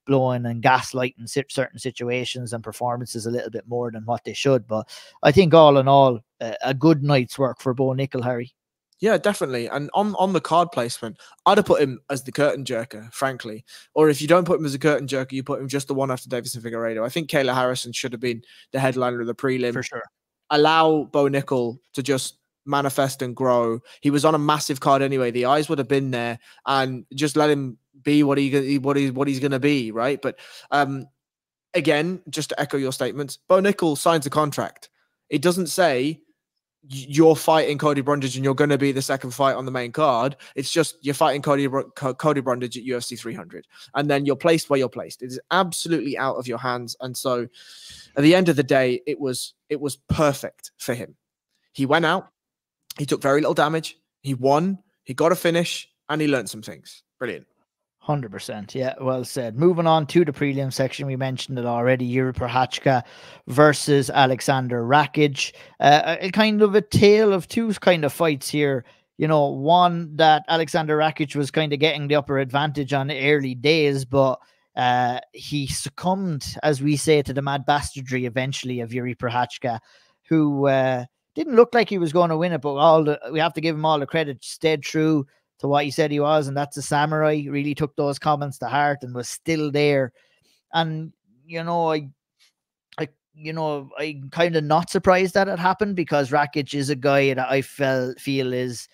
blowing and gaslighting certain situations and performances a little bit more than what they should. But I think all in all, a good night's work for Bo Nickel, Harry. Yeah, definitely. And on the card placement, I'd have put him as the curtain jerker, frankly. Or if you don't put him as a curtain jerker, you put him just the one after Davis and Figueiredo. I think Kayla Harrison should have been the headliner of the prelim. For sure. Allow Bo Nickel to just manifest and grow. He was on a massive card anyway. The eyes would have been there, and just let him be what he's going to be, right? But again, just to echo your statements, Bo Nickel signs a contract. It doesn't say you're fighting Cody Brundage and you're going to be the second fight on the main card. It's just you're fighting Cody Brundage at UFC 300, and then you're placed where you're placed. It is absolutely out of your hands. And so at the end of the day, it was perfect for him. He went out, he took very little damage, he won, he got a finish, and he learned some things. Brilliant. 100%. Yeah, well said. Moving on to the prelim section, we mentioned it already. Jiri Prochazka versus Alexander Rakic. A kind of a tale of two kind of fights here. You know, one that Alexander Rakic was kind of getting the upper advantage on the early days, but he succumbed, as we say, to the mad bastardry eventually of Jiri Prochazka, who didn't look like he was going to win it, but we have to give him all the credit, stayed true to what he said he was, and that's a samurai. Really took those comments to heart and was still there. And you know, I'm kind of not surprised that it happened, because Rakic is a guy that I feel is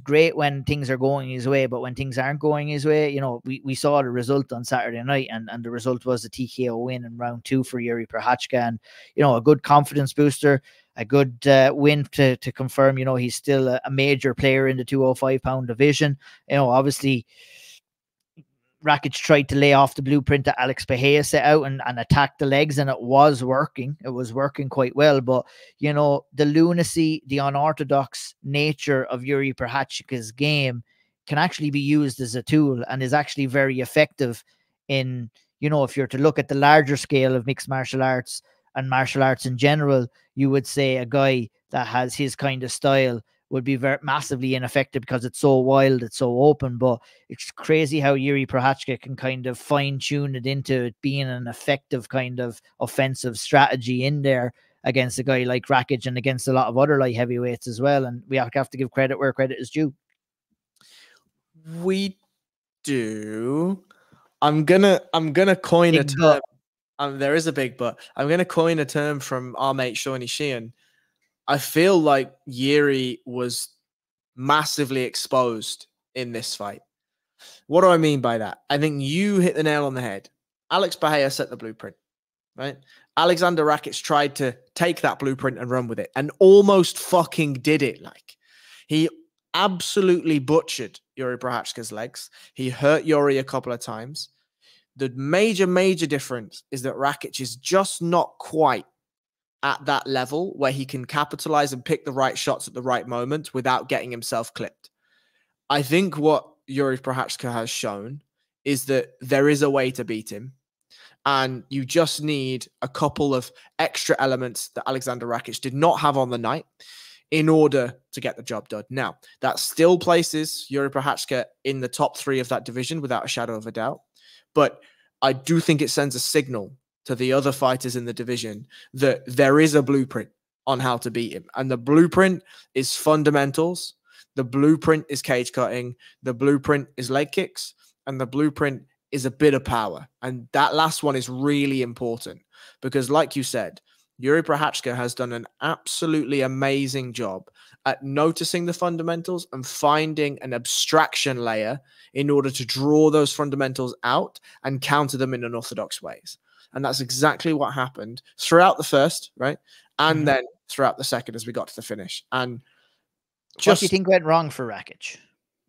great when things are going his way, but when things aren't going his way, you know, we saw the result on Saturday night, and the result was a TKO win in round 2 for Jiri Prochazka, and you know, a good confidence booster, a good win to confirm, you know, he's still a major player in the 205-pound division. You know, obviously Rakic tried to lay off the blueprint that Alex Pereira set out and attack the legs, and it was working. It was working quite well. But, you know, the lunacy, the unorthodox nature of Jiri Prochazka's game can actually be used as a tool, and is actually very effective in, you know, if you're to look at the larger scale of mixed martial arts and martial arts in general, you would say a guy that has his kind of style would be very massively ineffective because it's so wild, it's so open. But it's crazy how Jiri Prochazka can kind of fine-tune it into it being an effective kind of offensive strategy in there against a guy like Rakic and against a lot of other light heavyweights as well. And we have to give credit where credit is due. We do. I'm gonna coin a term. There is a big but. I'm gonna coin a term from our mate Shawnee Sheehan. I feel like Jiri was massively exposed in this fight. What do I mean by that? I think you hit the nail on the head. Alex Pereira set the blueprint, right? Alexander Rakic tried to take that blueprint and run with it, and almost fucking did it. Like, he absolutely butchered Yuri Prochazka's legs. He hurt Yuri a couple of times. The major difference is that Rakic is just not quite at that level where he can capitalize and pick the right shots at the right moment without getting himself clipped. I think what Yuri Prochazka has shown is that there is a way to beat him. And you just need a couple of extra elements that Alexander Rakic did not have on the night in order to get the job done. Now, that still places Yuri Prochazka in the top 3 of that division without a shadow of a doubt. But I do think it sends a signal to the other fighters in the division that there is a blueprint on how to beat him. And the blueprint is fundamentals. The blueprint is cage cutting. The blueprint is leg kicks. And the blueprint is a bit of power. And that last one is really important because, like you said, Yuri Prochazka has done an absolutely amazing job at noticing the fundamentals and finding an abstraction layer in order to draw those fundamentals out and counter them in unorthodox ways. And that's exactly what happened throughout the first, right? And then throughout the second as we got to the finish. And what do you think went wrong for Rakic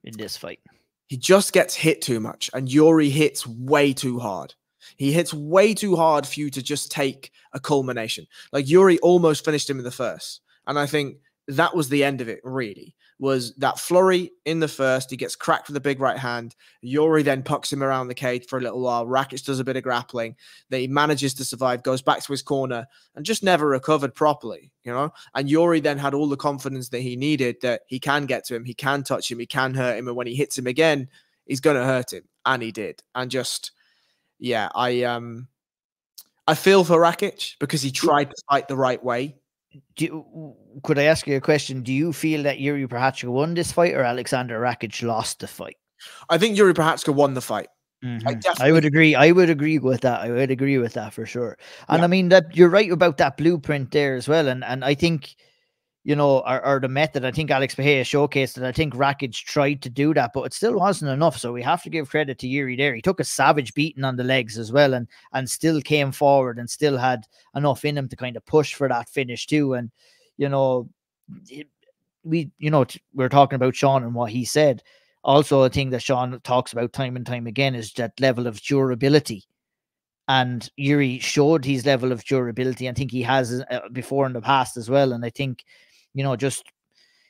in this fight? He just gets hit too much, and Yuri hits way too hard. He hits way too hard for you to just take a culmination. Like Yuri almost finished him in the first. And I think that was the end of it, really, was that flurry in the first. He gets cracked with a big right hand. Yuri then pucks him around the cage for a little while. Rakic does a bit of grappling. Then he manages to survive, goes back to his corner, and just never recovered properly, you know? And Yuri then had all the confidence that he needed, that he can get to him, he can touch him, he can hurt him, and when he hits him again, he's going to hurt him. And he did. And just, yeah, I feel for Rakic because he tried to fight the right way. Could I ask you a question? Do you feel that Yuri Prochazka won this fight or Alexander Rakic lost the fight? I think Yuri Prochazka won the fight. I would agree. I would agree with that. I would agree with that for sure. And I mean that you're right about that blueprint there as well. And I think, you know, or the method, I think Alex Pereira showcased it. I think Rakic tried to do that, but it still wasn't enough. So we have to give credit to Yuri there. He took a savage beating on the legs as well and still came forward and still had enough in him to kind of push for that finish too. And, you know, we're talking about Sean and what he said. Also, a thing that Sean talks about time and time again is that level of durability. And Yuri showed his level of durability. I think he has before in the past as well. And I think, you know,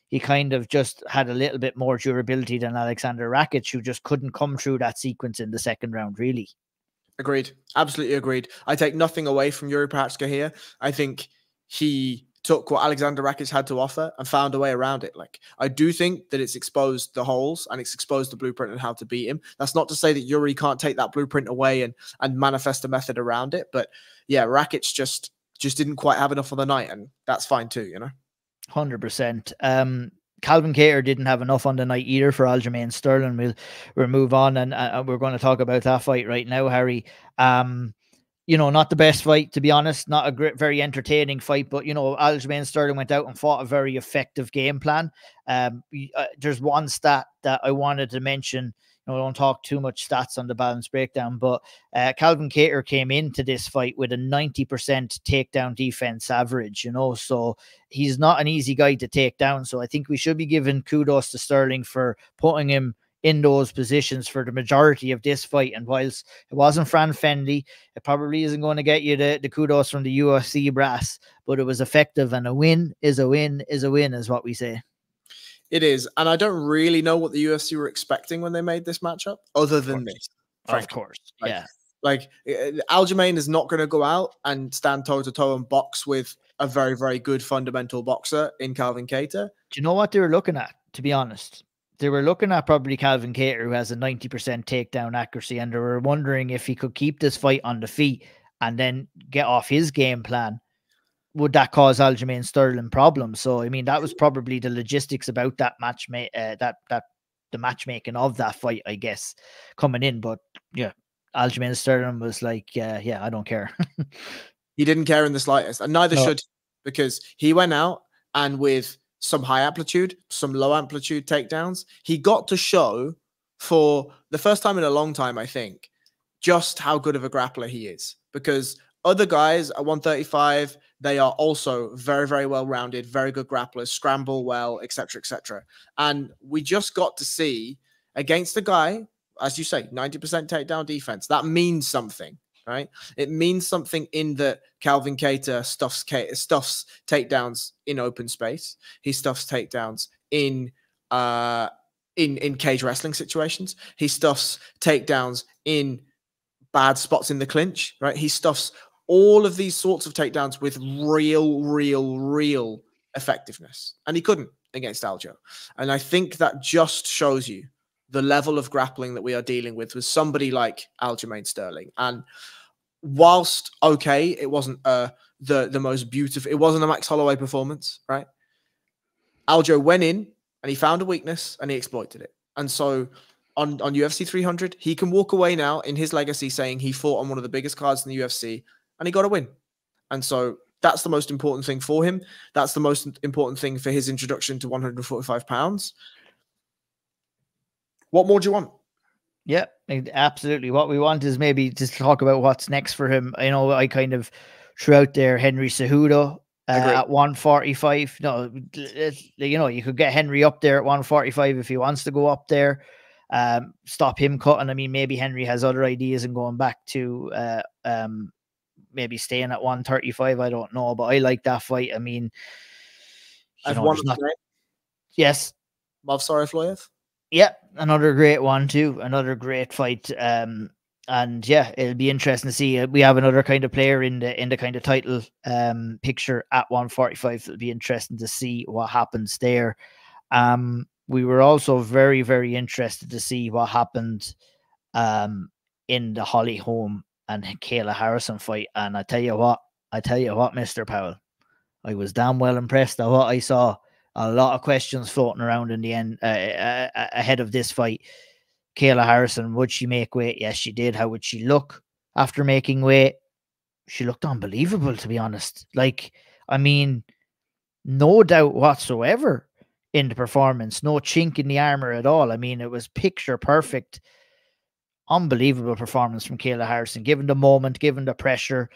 he kind of just had a little bit more durability than Alexander Rakic, who just couldn't come through that sequence in the second round, really. Agreed. Absolutely agreed. I take nothing away from Yuri Prochazka here. I think he took what Alexander Rakic had to offer and found a way around it. Like, I do think that it's exposed the holes and it's exposed the blueprint and how to beat him. That's not to say that Yuri can't take that blueprint away and manifest a method around it. But yeah, Rakic just didn't quite have enough on the night, and that's fine too, you know? 100%. Calvin Kattar didn't have enough on the night either for Aljamain Sterling. We'll move on, and we're going to talk about that fight right now, Harry. You know, not the best fight, to be honest. Not a great, very entertaining fight, but, you know, Aljamain Sterling went out and fought a very effective game plan. There's one stat that I wanted to mention. You know, I don't talk too much stats on the balance breakdown, but Calvin Kattar came into this fight with a 90% takedown defense average, you know, so he's not an easy guy to take down. So I think we should be giving kudos to Sterling for putting him in those positions for the majority of this fight. And whilst it wasn't Fran Fenley, it probably isn't going to get you the kudos from the UFC brass, but it was effective, and a win is a win is a win, is what we say. It is. And I don't really know what the UFC were expecting when they made this matchup, other than this. Frankly. Of course. Yeah. Like Aljamain is not going to go out and stand toe-to-toe and box with a very, very good fundamental boxer in Calvin Kattar. Do you know what they were looking at, to be honest? They were looking at probably Calvin Kattar, who has a 90% takedown accuracy, and they were wondering if he could keep this fight on the feet and then get off his game plan. Would that cause Aljamain Sterling problems? So, I mean, that was probably the logistics about that match, the matchmaking of that fight, I guess, coming in. But yeah, Aljamain Sterling was like, yeah, I don't care. He didn't care in the slightest, and neither should he, because he went out and with some high amplitude, some low amplitude takedowns, he got to show for the first time in a long time, I think, just how good of a grappler he is. Because other guys at 135, They are also very, very well-rounded, very good grapplers, scramble well, etc., etc. And we just got to see against a guy, as you say, 90% takedown defense. That means something, right? It means something in that Calvin Kattar stuffs takedowns in open space. He stuffs takedowns in cage wrestling situations. He stuffs takedowns in bad spots in the clinch, right? He stuffs all of these sorts of takedowns with real effectiveness. And he couldn't against Aljo. And I think that just shows you the level of grappling that we are dealing with somebody like Aljamain Sterling. And whilst, okay, it wasn't the most beautiful, it wasn't a Max Holloway performance, right? Aljo went in and he found a weakness and he exploited it. And so on UFC 300, he can walk away now in his legacy saying he fought on one of the biggest cards in the UFC and he got a win. And so that's the most important thing for him. That's the most important thing for his introduction to 145 pounds. What more do you want? Yeah, absolutely. What we want is maybe just talk about what's next for him. I know I kind of threw out there Henry Cejudo at 145. No, you know, you could get Henry up there at 145 if he wants to go up there. Stop him cutting. I mean, maybe Henry has other ideas and going back to maybe staying at 135. I don't know, but I like that fight. I mean, you know, yes, Movsar Evloev. Yeah, another great one too. Another great fight. And yeah, it'll be interesting to see. We have another kind of player in the kind of title picture at 145. It'll be interesting to see what happens there. We were also very, very interested to see what happened in the Holly Holm and Kayla Harrison fight. And I tell you what, Mr. Powell, I was damn well impressed at what I saw. A lot of questions floating around in the end ahead of this fight. Kayla Harrison, would she make weight? Yes, she did. How would she look after making weight? She looked unbelievable, to be honest. Like, I mean, no doubt whatsoever in the performance. No chink in the armor at all. I mean, it was picture perfect. Unbelievable performance from Kayla Harrison, given the moment, given the pressure,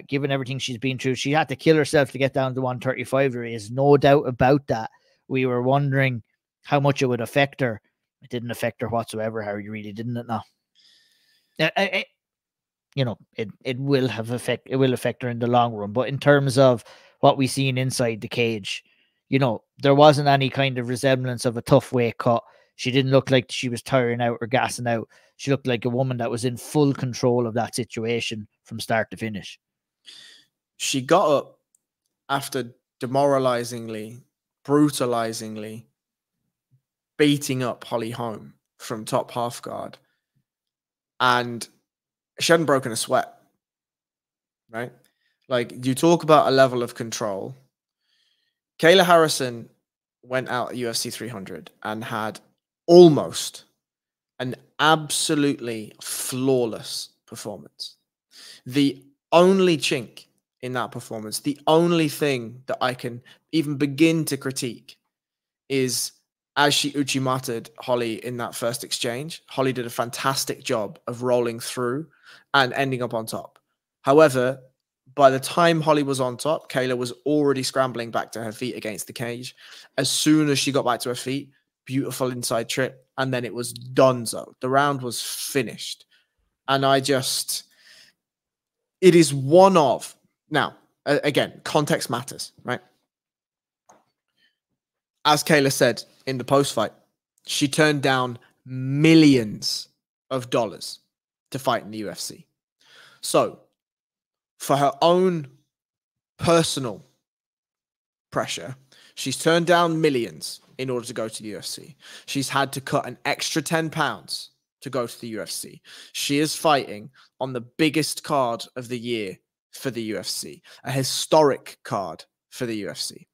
given everything she's been through. She had to kill herself to get down to 135. There is no doubt about that. We were wondering how much it would affect her. It didn't affect her whatsoever, Harry. Really didn't it? No. You know, it will have effect. It will affect her in the long run. But in terms of what we seen inside the cage, you know, there wasn't any kind of resemblance of a tough weight cut. She didn't look like she was tiring out or gassing out. She looked like a woman that was in full control of that situation from start to finish. She got up after demoralizingly, brutalizingly beating up Holly Holm from top half guard. And she hadn't broken a sweat, right? Like, you talk about a level of control. Kayla Harrison went out at UFC 300 and had almost an absolutely flawless performance. The only chink in that performance, the only thing that I can even begin to critique is as she Uchimated Holly in that first exchange, Holly did a fantastic job of rolling through and ending up on top. However, by the time Holly was on top, Kayla was already scrambling back to her feet against the cage. As soon as she got back to her feet, beautiful inside trip, and then it was donezo. The round was finished. And it is one of, now, again, context matters, right? As Kayla said in the post-fight, she turned down millions of dollars to fight in the UFC. So, for her own personal pressure, she's turned down millions in order to go to the UFC. She's had to cut an extra 10 pounds to go to the UFC. She is fighting on the biggest card of the year for the UFC, a historic card for the UFC.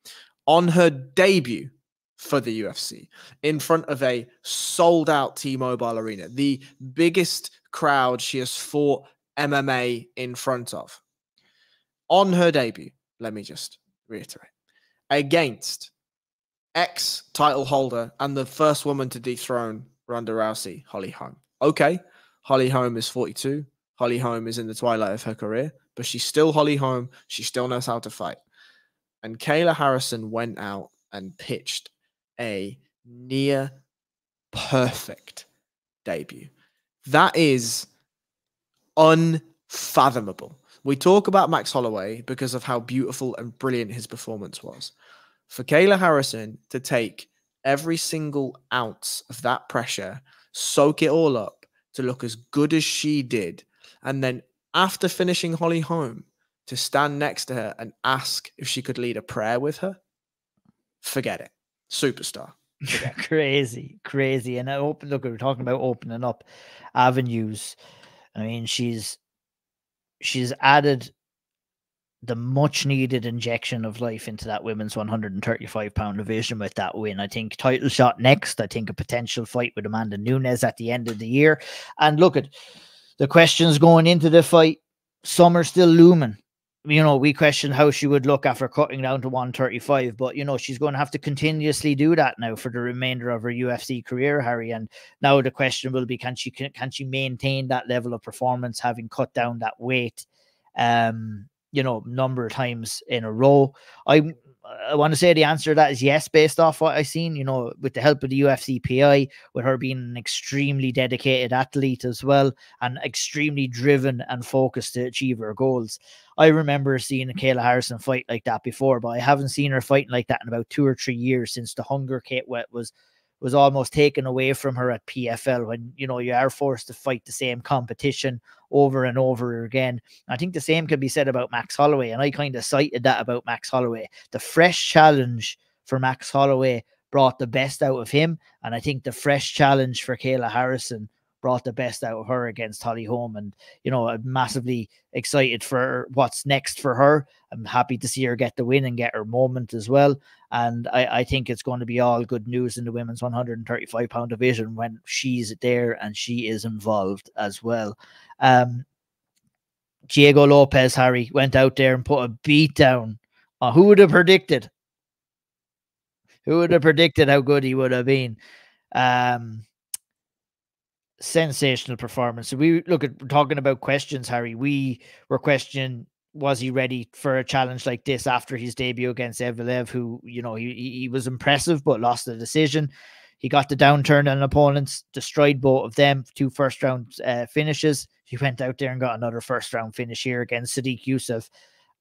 On her debut for the UFC, in front of a sold-out T-Mobile Arena, the biggest crowd she has fought MMA in front of. On her debut, let me just reiterate, against ex-title holder and the first woman to dethrone Ronda Rousey, Holly Holm. Okay, Holly Holm is 42. Holly Holm is in the twilight of her career. but she's still Holly Holm. She still knows how to fight. And Kayla Harrison went out and pitched a near perfect debut. That is unfathomable. We talk about Max Holloway because of how beautiful and brilliant his performance was. For Kayla Harrison to take every single ounce of that pressure, soak it all up to look as good as she did, and then after finishing Holly Holm, to stand next to her and ask if she could lead a prayer with her, forget it. Superstar. Crazy. And look, we're talking about opening up avenues. I mean, she's added the much needed injection of life into that women's 135-pound division with that win. I think title shot next. I think a potential fight with Amanda Nunes at the end of the year. And look at the questions going into the fight. Some are still looming. You know, we questioned how she would look after cutting down to 135, but, you know, she's going to have to continuously do that now for the remainder of her UFC career, Harry. And now the question will be, can she maintain that level of performance, having cut down that weight, you know, number of times in a row? I want to say the answer to that is yes, based off what I've seen, you know, with the help of the UFC PI, with her being an extremely dedicated athlete as well, and extremely driven and focused to achieve her goals. I remember seeing a Kayla Harrison fight like that before, but I haven't seen her fighting like that in about 2 or 3 years since the hunger Kate was almost taken away from her at PFL, when, you know, you are forced to fight the same competition over and over again. I think the same can be said about Max Holloway, and I kind of cited that about Max Holloway. The fresh challenge for Max Holloway brought the best out of him, and I think the fresh challenge for Kayla Harrison brought the best out of her against Holly Holm. And, you know, I'm massively excited for what's next for her. I'm happy to see her get the win and get her moment as well. And I think it's going to be all good news in the women's 135-pound division when she's there and she is involved as well. Diego Lopes, Harry, went out there and put a beat down. Who would have predicted? Who would have predicted how good he would have been? Sensational performance. So we're talking about questions, Harry. We were questioning, was he ready for a challenge like this after his debut against Evelev, who, you know, he was impressive but lost the decision. He got the downturn on opponents, destroyed both of them, 2 first-round finishes. He went out there and got another first-round finish here against Sadiq Yusuff,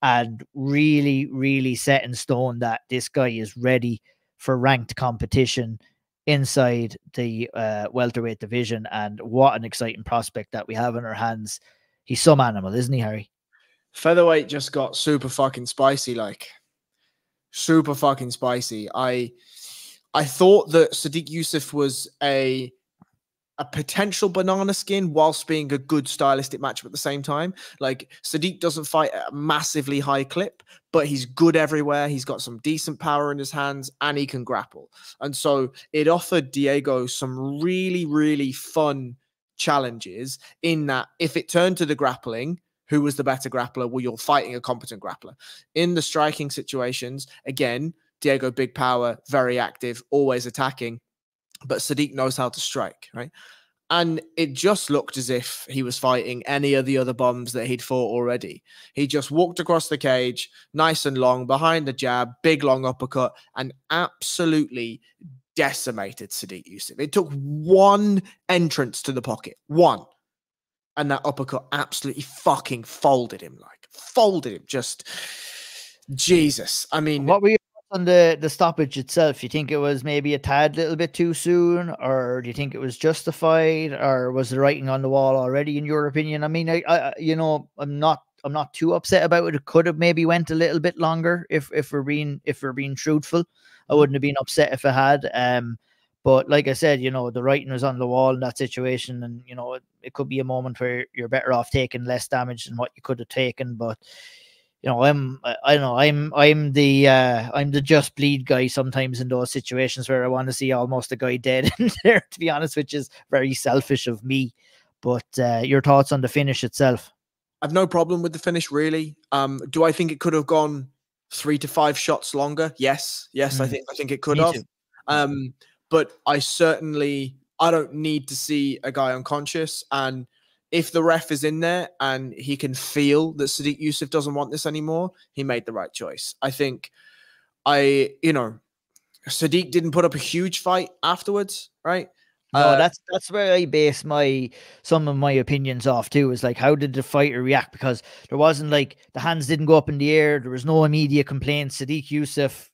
and really, really set in stone that this guy is ready for ranked competition inside the welterweight division. And what an exciting prospect that we have in our hands. He's some animal, isn't he, Harry? Featherweight just got super fucking spicy, like super fucking spicy. I thought that Sadiq Yusuff was a potential banana skin whilst being a good stylistic matchup at the same time. Like, Sadiq doesn't fight at a massively high clip, but he's good everywhere. He's got some decent power in his hands and he can grapple. And so it offered Diego some really, really fun challenges in that if it turned to the grappling, who was the better grappler? Well, you're fighting a competent grappler. In the striking situations, again, Diego, big power, very active, always attacking. But Sadiq knows how to strike, right? And it just looked as if he was fighting any of the other bombs that he'd fought already. He just walked across the cage, nice and long, behind the jab, big long uppercut, and absolutely decimated Sadiq Yusuff. It took one entrance to the pocket, one. And that uppercut absolutely fucking folded him, just Jesus. I mean, what were you on the stoppage itself? You think it was maybe a tad little bit too soon, or do you think it was justified, or was the writing on the wall already, in your opinion? I mean, I you know, I'm not too upset about it. It could have maybe went a little bit longer if we're being truthful. I wouldn't have been upset if it had. But like I said, you know, the writing was on the wall in that situation, and, you know, it could be a moment where you're better off taking less damage than what you could have taken. But, you know, I'm the just bleed guy sometimes in those situations where I want to see almost a guy dead in there, to be honest, which is very selfish of me. But your thoughts on the finish itself? I've no problem with the finish, really. Do I think it could have gone 3 to 5 shots longer? Yes, I think it could have. But I don't need to see a guy unconscious. And if the ref is in there and he can feel that Sadiq Yusuff doesn't want this anymore, he made the right choice. I think Sadiq didn't put up a huge fight afterwards, right? No, that's where I base some of my opinions off too. Is like, how did the fighter react? Because there wasn't like, the hands didn't go up in the air. There was no immediate complaints. Sadiq Yusuff,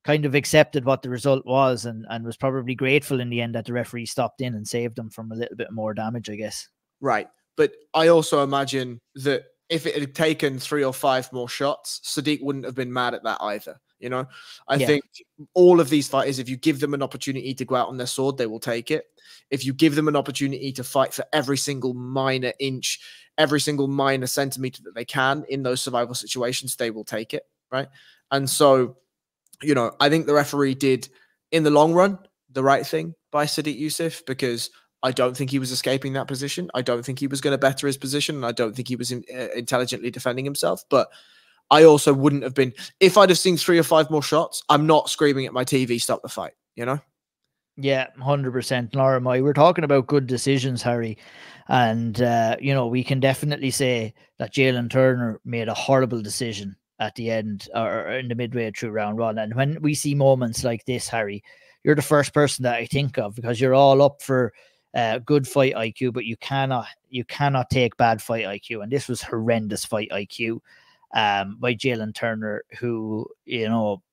kind of accepted what the result was and was probably grateful in the end that the referee stopped in and saved them from a little bit more damage, I guess. Right. But I also imagine that if it had taken 3 or 5 more shots, Sadiq wouldn't have been mad at that either. I think all of these fighters, if you give them an opportunity to go out on their sword, they will take it. If you give them an opportunity to fight for every single minor inch, every single minor centimeter that they can in those survival situations, they will take it. Right. And so, I think the referee did, in the long run, the right thing by Sadiq Yusuff, because I don't think he was escaping that position. I don't think he was going to better his position. And I don't think he was intelligently defending himself. But I also wouldn't have been, if I'd have seen 3 or 5 more shots, I'm not screaming at my TV, stop the fight, Yeah, 100%. Nor am I. We're talking about good decisions, Harry. And, we can definitely say that Jalen Turner made a horrible decision at the end or in the midway through round 1. And when we see moments like this, Harry, you're the first person that I think of, because you're all up for good fight IQ, but you cannot take bad fight IQ. And this was horrendous fight IQ by Jalen Turner, who,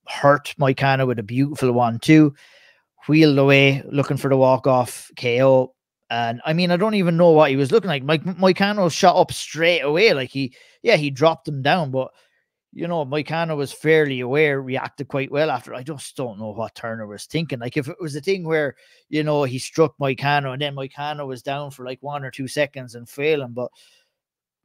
hurt Moicano with a beautiful 1-2, wheeled away looking for the walk-off KO. And I mean, I don't even know what he was looking like. Moicano shot up straight away. Like he dropped him down, but Moicano was fairly aware, reacted quite well after. I just don't know what Turner was thinking. Like, if it was a thing where, he struck Moicano and then Moicano was down for like 1 or 2 seconds and failing, but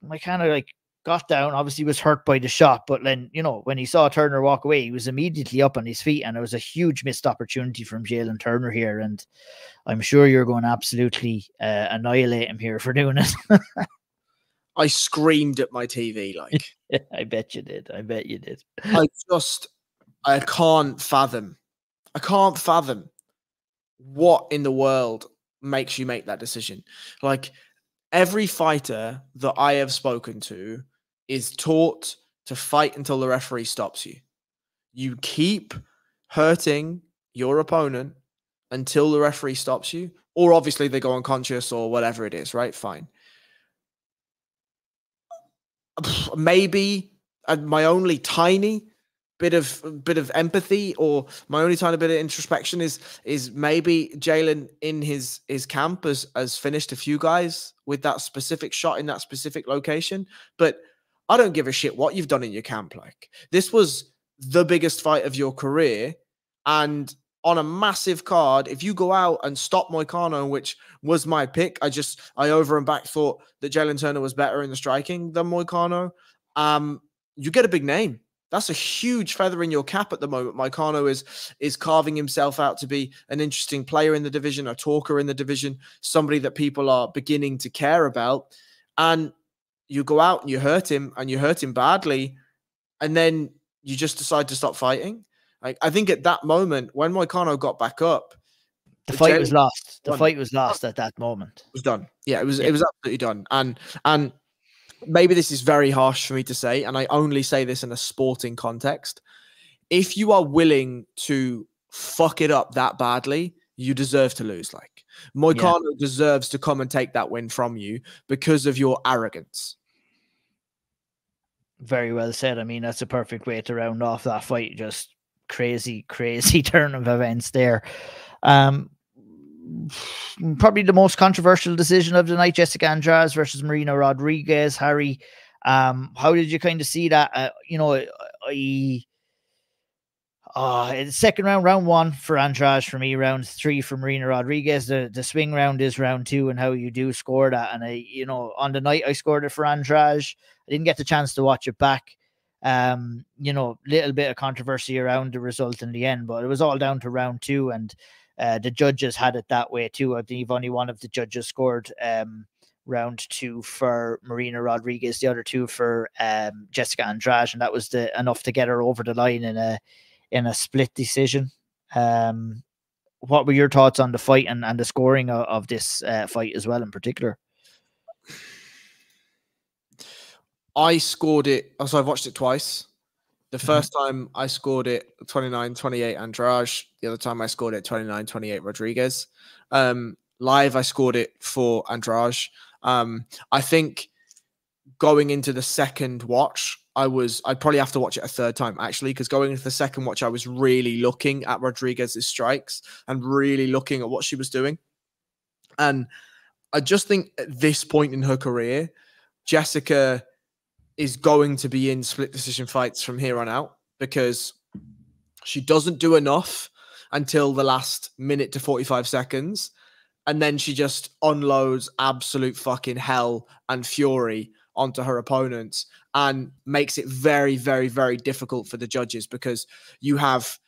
Moicano got down, obviously was hurt by the shot, but then, when he saw Turner walk away, he was immediately up on his feet, and it was a huge missed opportunity from Jalen Turner here, and I'm sure you're going to absolutely annihilate him here for doing it. I screamed at my TV, like. I bet you did. I can't fathom what in the world makes you make that decision. Like, every fighter that I have spoken to is taught to fight until the referee stops you. You keep hurting your opponent until the referee stops you, or obviously they go unconscious or whatever it is, right? Fine. Maybe my only tiny bit of empathy, or my only tiny bit of introspection is maybe Jalen in his camp has finished a few guys with that specific shot in that specific location. But I don't give a shit what you've done in your camp. Like, this was the biggest fight of your career, and on a massive card, if you go out and stop Moicano, which was my pick, I over and back thought that Jalen Turner was better in the striking than Moicano. You get a big name. That's a huge feather in your cap at the moment. Moicano is carving himself out to be an interesting player in the division, a talker in the division, somebody that people are beginning to care about. And you go out and you hurt him badly, and then you just decide to stop fighting. Like, I think at that moment, when Moicano got back up, the fight was lost. The fight was lost at that moment. It was done. Yeah, it was absolutely done. And maybe this is very harsh for me to say, and I only say this in a sporting context. If you are willing to fuck it up that badly, you deserve to lose. Like, Moicano deserves to come and take that win from you because of your arrogance. Very well said. I mean, that's a perfect way to round off that fight. Just crazy turn of events there. Probably the most controversial decision of the night, Jessica Andrade versus Marina Rodriguez. Harry, how did you kind of see that? Second round 1 for Andrade for me, round 3 for Marina Rodriguez. The swing round is round 2, and how you do score that. And on the night I scored it for Andrade. I didn't get the chance to watch it back. Little bit of controversy around the result in the end, but it was all down to round 2, and the judges had it that way too. I believe only one of the judges scored round 2 for Marina Rodriguez, the other 2 for Jessica Andrade, and that was enough to get her over the line in a split decision. What were your thoughts on the fight and the scoring of this fight as well in particular? I scored it. So I've watched it twice. The first time I scored it 29-28 Andrade. The other time I scored it 29-28 Rodriguez. Live, I scored it for Andrade. I think going into the second watch, I'd probably have to watch it a third time, actually, because going into the second watch, I was really looking at Rodriguez's strikes and really looking at what she was doing. And I just think at this point in her career, Jessica is going to be in split decision fights from here on out, because she doesn't do enough until the last minute to 45 seconds. And then she just unloads absolute fucking hell and fury onto her opponents and makes it very, very, very difficult for the judges, because you have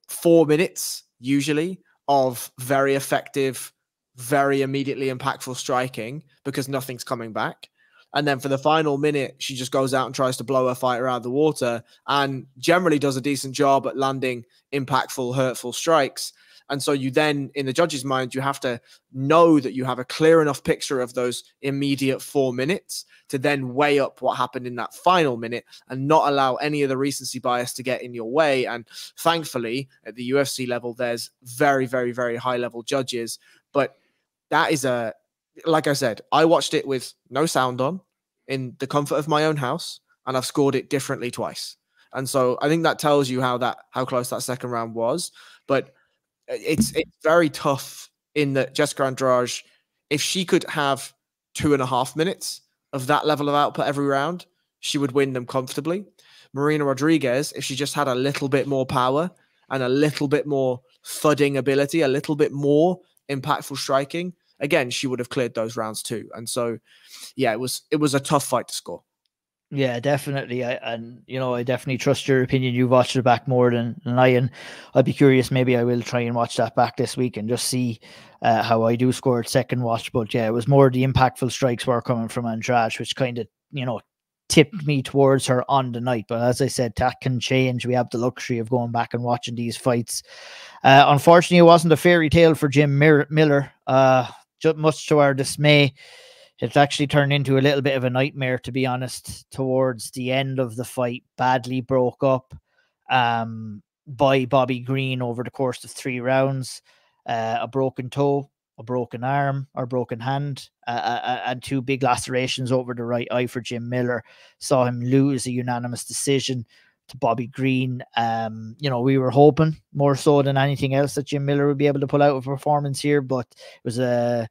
4 minutes usually of very effective, very immediately impactful striking because nothing's coming back. And then for the final minute, she just goes out and tries to blow her fighter out of the water and generally does a decent job at landing impactful, hurtful strikes. And so you then, in the judge's mind, you have to know that you have a clear enough picture of those immediate 4 minutes to then weigh up what happened in that final minute and not allow any of the recency bias to get in your way. And thankfully, at the UFC level, there's very, very, very high level judges. But that is like I said, I watched it with no sound on in the comfort of my own house, and I've scored it differently twice. And so I think that tells you how close that second round was. But it's very tough in that Jessica Andrade, if she could have 2.5 minutes of that level of output every round, she would win them comfortably. Marina Rodriguez, if she just had a little bit more power and a little bit more thudding ability, a little bit more impactful striking, again, she would have cleared those rounds too. And so, yeah, it was a tough fight to score. Yeah, definitely. I definitely trust your opinion. You've watched it back more than I, and I'd be curious. Maybe I will try and watch that back this week and just see how I do score at second watch. But yeah, it was more the impactful strikes were coming from Andrade, which kind of, tipped me towards her on the night. But as I said, that can change. We have the luxury of going back and watching these fights. Unfortunately, it wasn't a fairy tale for Jim Miller. Much to our dismay, it actually turned into a little bit of a nightmare, to be honest, towards the end of the fight. Badly broke up by Bobby Green over the course of 3 rounds. A broken toe, a broken arm or broken hand, and 2 big lacerations over the right eye for Jim Miller. Saw him lose a unanimous decision to Bobby Green. We were hoping more so than anything else that Jim Miller would be able to pull out a performance here, but it was a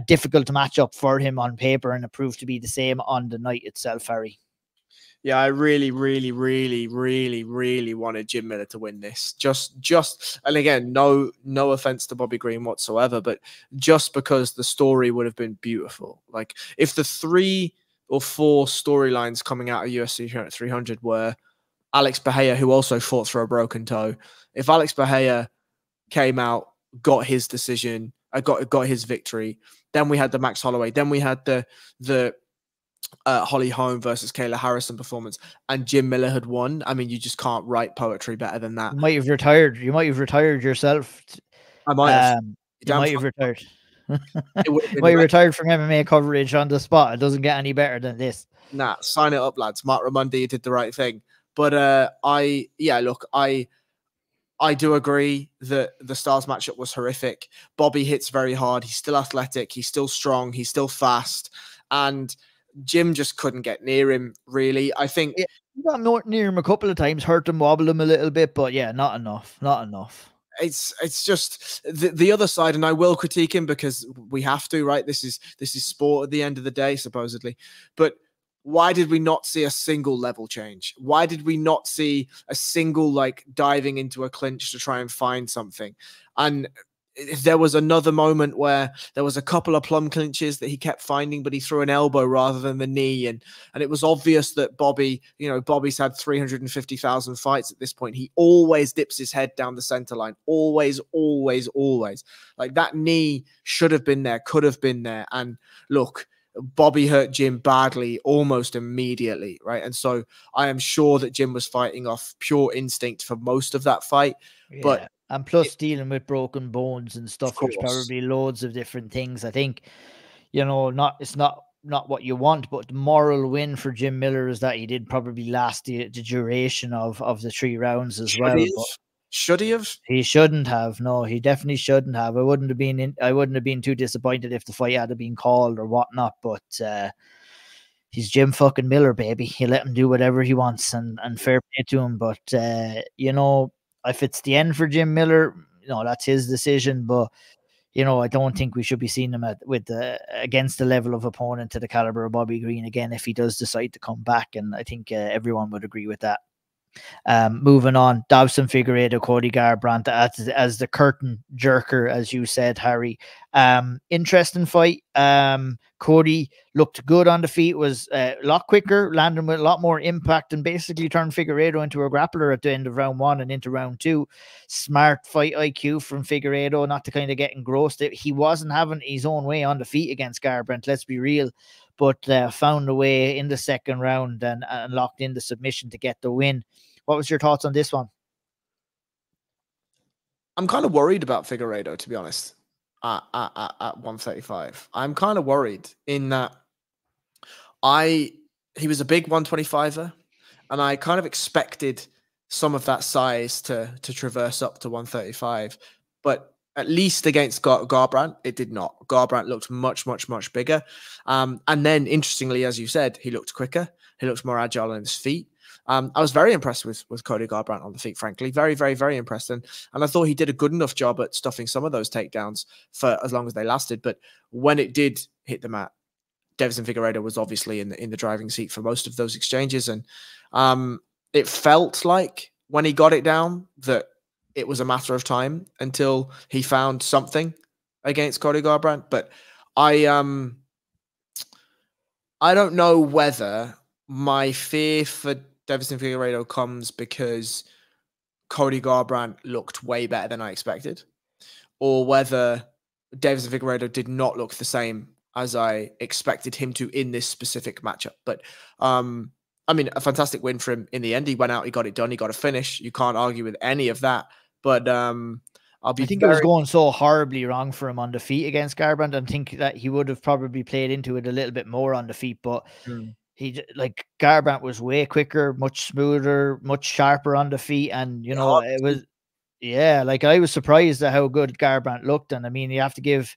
difficult matchup for him on paper, and it proved to be the same on the night itself, Harry. Yeah, I really, really, really, really, really wanted Jim Miller to win this. Just, and again, no offense to Bobby Green whatsoever, but just because the story would have been beautiful. Like, if the 3 or 4 storylines coming out of UFC 300 were Alex Pereira, who also fought through a broken toe, if Alex Pereira came out, got his decision, got his victory, then we had the Max Holloway, then we had the Holly Holm versus Kayla Harrison performance, and Jim Miller had won. I mean, you just can't write poetry better than that. You might have retired. You might have retired yourself. I might have. You might have retired. You might have retired from MMA coverage on the spot. It doesn't get any better than this. Nah, sign it up, lads. Mark Raimondi did the right thing. But I do agree that the Stars matchup was horrific. Bobby hits very hard. He's still athletic. He's still strong. He's still fast. And Jim just couldn't get near him, really. I think he got near him a couple of times, hurt him, wobbled him a little bit, but yeah, not enough. Not enough. It's just the other side, and I will critique him because we have to, right? This is sport at the end of the day, supposedly. But why did we not see a single level change? Why did we not see a single, like, diving into a clinch to try and find something? And there was another moment where there was a couple of plum clinches that he kept finding, but he threw an elbow rather than the knee. And it was obvious that Bobby's had 350,000 fights at this point. He always dips his head down the center line. Always, always, always. Like, that knee should have been there, could have been there. And look, Bobby hurt Jim badly almost immediately, right? And so I am sure that Jim was fighting off pure instinct for most of that fight. Yeah. But and plus dealing with broken bones and stuff, there's probably loads of different things. I think, it's not not what you want, but the moral win for Jim Miller is that he did probably last the duration of the 3 rounds as well. But should he have? He shouldn't have. No, he definitely shouldn't have. I wouldn't have been too disappointed if the fight had been called or whatnot. But he's Jim fucking Miller, baby. You let him do whatever he wants, and fair play to him. But you know, if it's the end for Jim Miller, you know, that's his decision. But you know, I don't think we should be seeing him against the level of opponent to the caliber of Bobby Green again if he does decide to come back. And I think everyone would agree with that. Moving on, Dobson, Figueiredo, Cody Garbrandt as the curtain jerker, as you said, Harry. Interesting fight. Cody looked good on the feet, was a lot quicker, landing with a lot more impact, and basically turned Figueiredo into a grappler at the end of round 1 and into round 2. Smart fight IQ from Figueiredo, not to kind of get engrossed. He wasn't having his own way on the feet against Garbrandt, let's be real, but found a way in the second round and locked in the submission to get the win. What was your thoughts on this one? I'm kind of worried about Figueiredo, to be honest, at 135. I'm kind of worried in that he was a big 125er, and I kind of expected some of that size to traverse up to 135, but at least against Garbrandt, it did not. Garbrandt looked much, much, much bigger. And then, interestingly, as you said, he looked quicker. He looked more agile on his feet. I was very impressed with Cody Garbrandt on the feet, frankly. Very, very, very impressed. And I thought he did a good enough job at stuffing some of those takedowns for as long as they lasted. But when it did hit the mat, Deiveson Figueiredo was obviously in the driving seat for most of those exchanges. And it felt like when he got it down that it was a matter of time until he found something against Cody Garbrandt. But I don't know whether my fear for Deiveson Figueiredo comes because Cody Garbrandt looked way better than I expected, or whether Deiveson Figueiredo did not look the same as I expected him to in this specific matchup. But I mean, a fantastic win for him in the end. He went out, he got it done, he got a finish. You can't argue with any of that. But I think it was going so horribly wrong for him on the feet against Garbrandt, and think that he would have probably played into it a little bit more on the feet. But like Garbrandt was way quicker, much smoother, much sharper on the feet, and you know it was, yeah. Like I was surprised at how good Garbrandt looked, and I mean you have to give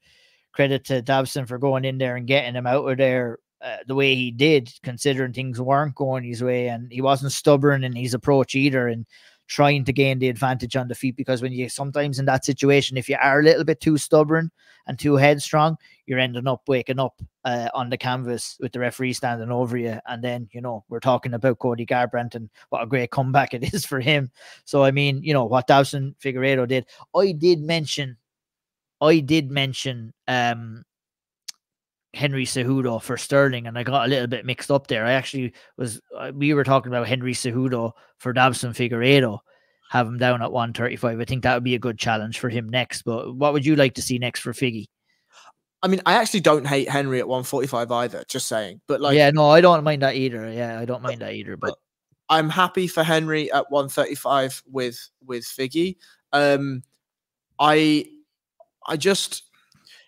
credit to Dobson for going in there and getting him out of there the way he did, considering things weren't going his way, and he wasn't stubborn in his approach either, and trying to gain the advantage on the feet, because when you sometimes in that situation, if you are a little bit too stubborn and too headstrong, you're ending up waking up on the canvas with the referee standing over you. And then, you know, we're talking about Cody Garbrandt and what a great comeback it is for him. So, I mean, you know, what Dobson Figueiredo did, I did mention Henry Cejudo for Sterling, and I got a little bit mixed up there. I actually we were talking about Henry Cejudo for Dobson Figueiredo, have him down at 135. I think that would be a good challenge for him next. But what would you like to see next for Figgy? I mean, I actually don't hate Henry at 145 either, just saying. But like, yeah, no, I don't mind that either. Yeah, I don't mind that either. But I'm happy for Henry at 135 with Figgy. I just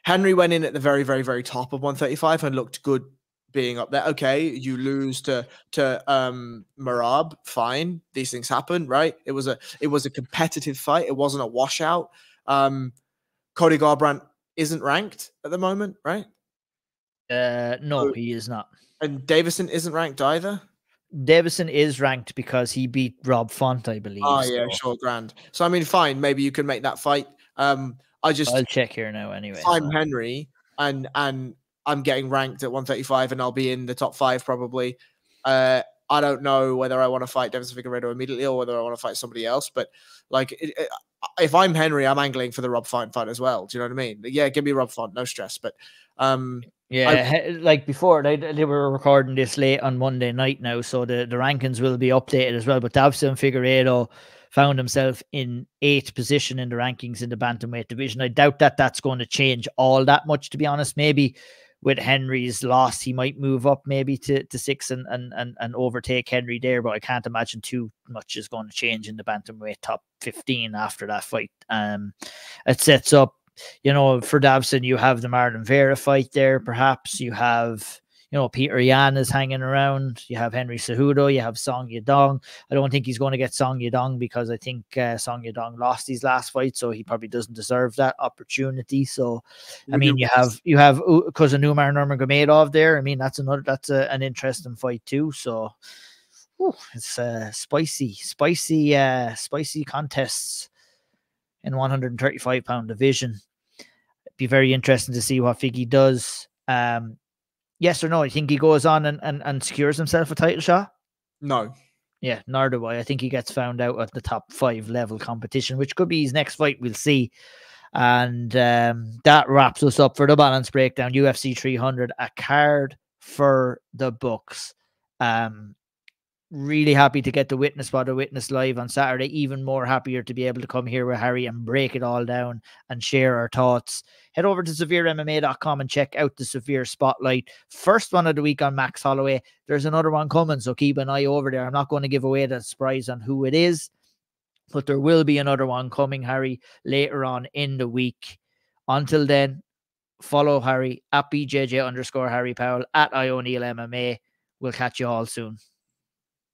Henry went in at the very, very, very top of 135 and looked good being up there. Okay, you lose to Merab, fine. These things happen, right? It was a competitive fight. It wasn't a washout. Cody Garbrandt isn't ranked at the moment, right? No, he is not. And Deiveson isn't ranked either. Deiveson is ranked because he beat Rob Font, I believe. Oh yeah, sure, grand. So I mean, fine. Maybe you can make that fight. I'll check here now anyway. If I'm Henry and I'm getting ranked at 135 and I'll be in the top 5 probably. I don't know whether I want to fight Deiveson Figueiredo immediately or whether I want to fight somebody else. But like, if I'm Henry, I'm angling for the Rob Font fight as well. Do you know what I mean? Yeah, give me Rob Font, no stress. But yeah, like before, they were recording this late on Monday night now, so the rankings will be updated as well. But Dobson Figueiredo found himself in 8th position in the rankings in the bantamweight division. I doubt that that's going to change all that much, to be honest. Maybe with Henry's loss, he might move up maybe to 6 and overtake Henry there, but I can't imagine too much is going to change in the bantamweight top 15 after that fight. It sets up, you know, for Dobson, you have the Marlon Vera fight there. Perhaps you have, You know, Peter Yan is hanging around. You have Henry Cejudo. You have Song Yadong. I don't think he's going to get Song Yadong because I think Song Yadong lost his last fight, so he probably doesn't deserve that opportunity. So, I mean, you have Cousin Umar Nurmagomedov there. I mean, that's an interesting fight too. So, it's spicy contests in 135-pound division. It'd be very interesting to see what Figgy does. Yes or no? I think he goes on and secures himself a title shot. No. Yeah, nor do I. I think he gets found out at the top 5 level competition, which could be his next fight. We'll see. And that wraps us up for the Balance Breakdown. UFC 300, a card for the books. Really happy to get the Witness Spot or Witness live on Saturday. Even more happier to be able to come here with Harry and break it all down and share our thoughts. Head over to SevereMMA.com and check out the Severe Spotlight. First one of the week on Max Holloway. There's another one coming, so keep an eye over there. I'm not going to give away the surprise on who it is, but there will be another one coming, Harry, later on in the week. Until then, follow Harry at BJJ_Harry Powell, at O'Neill MMA. We'll catch you all soon.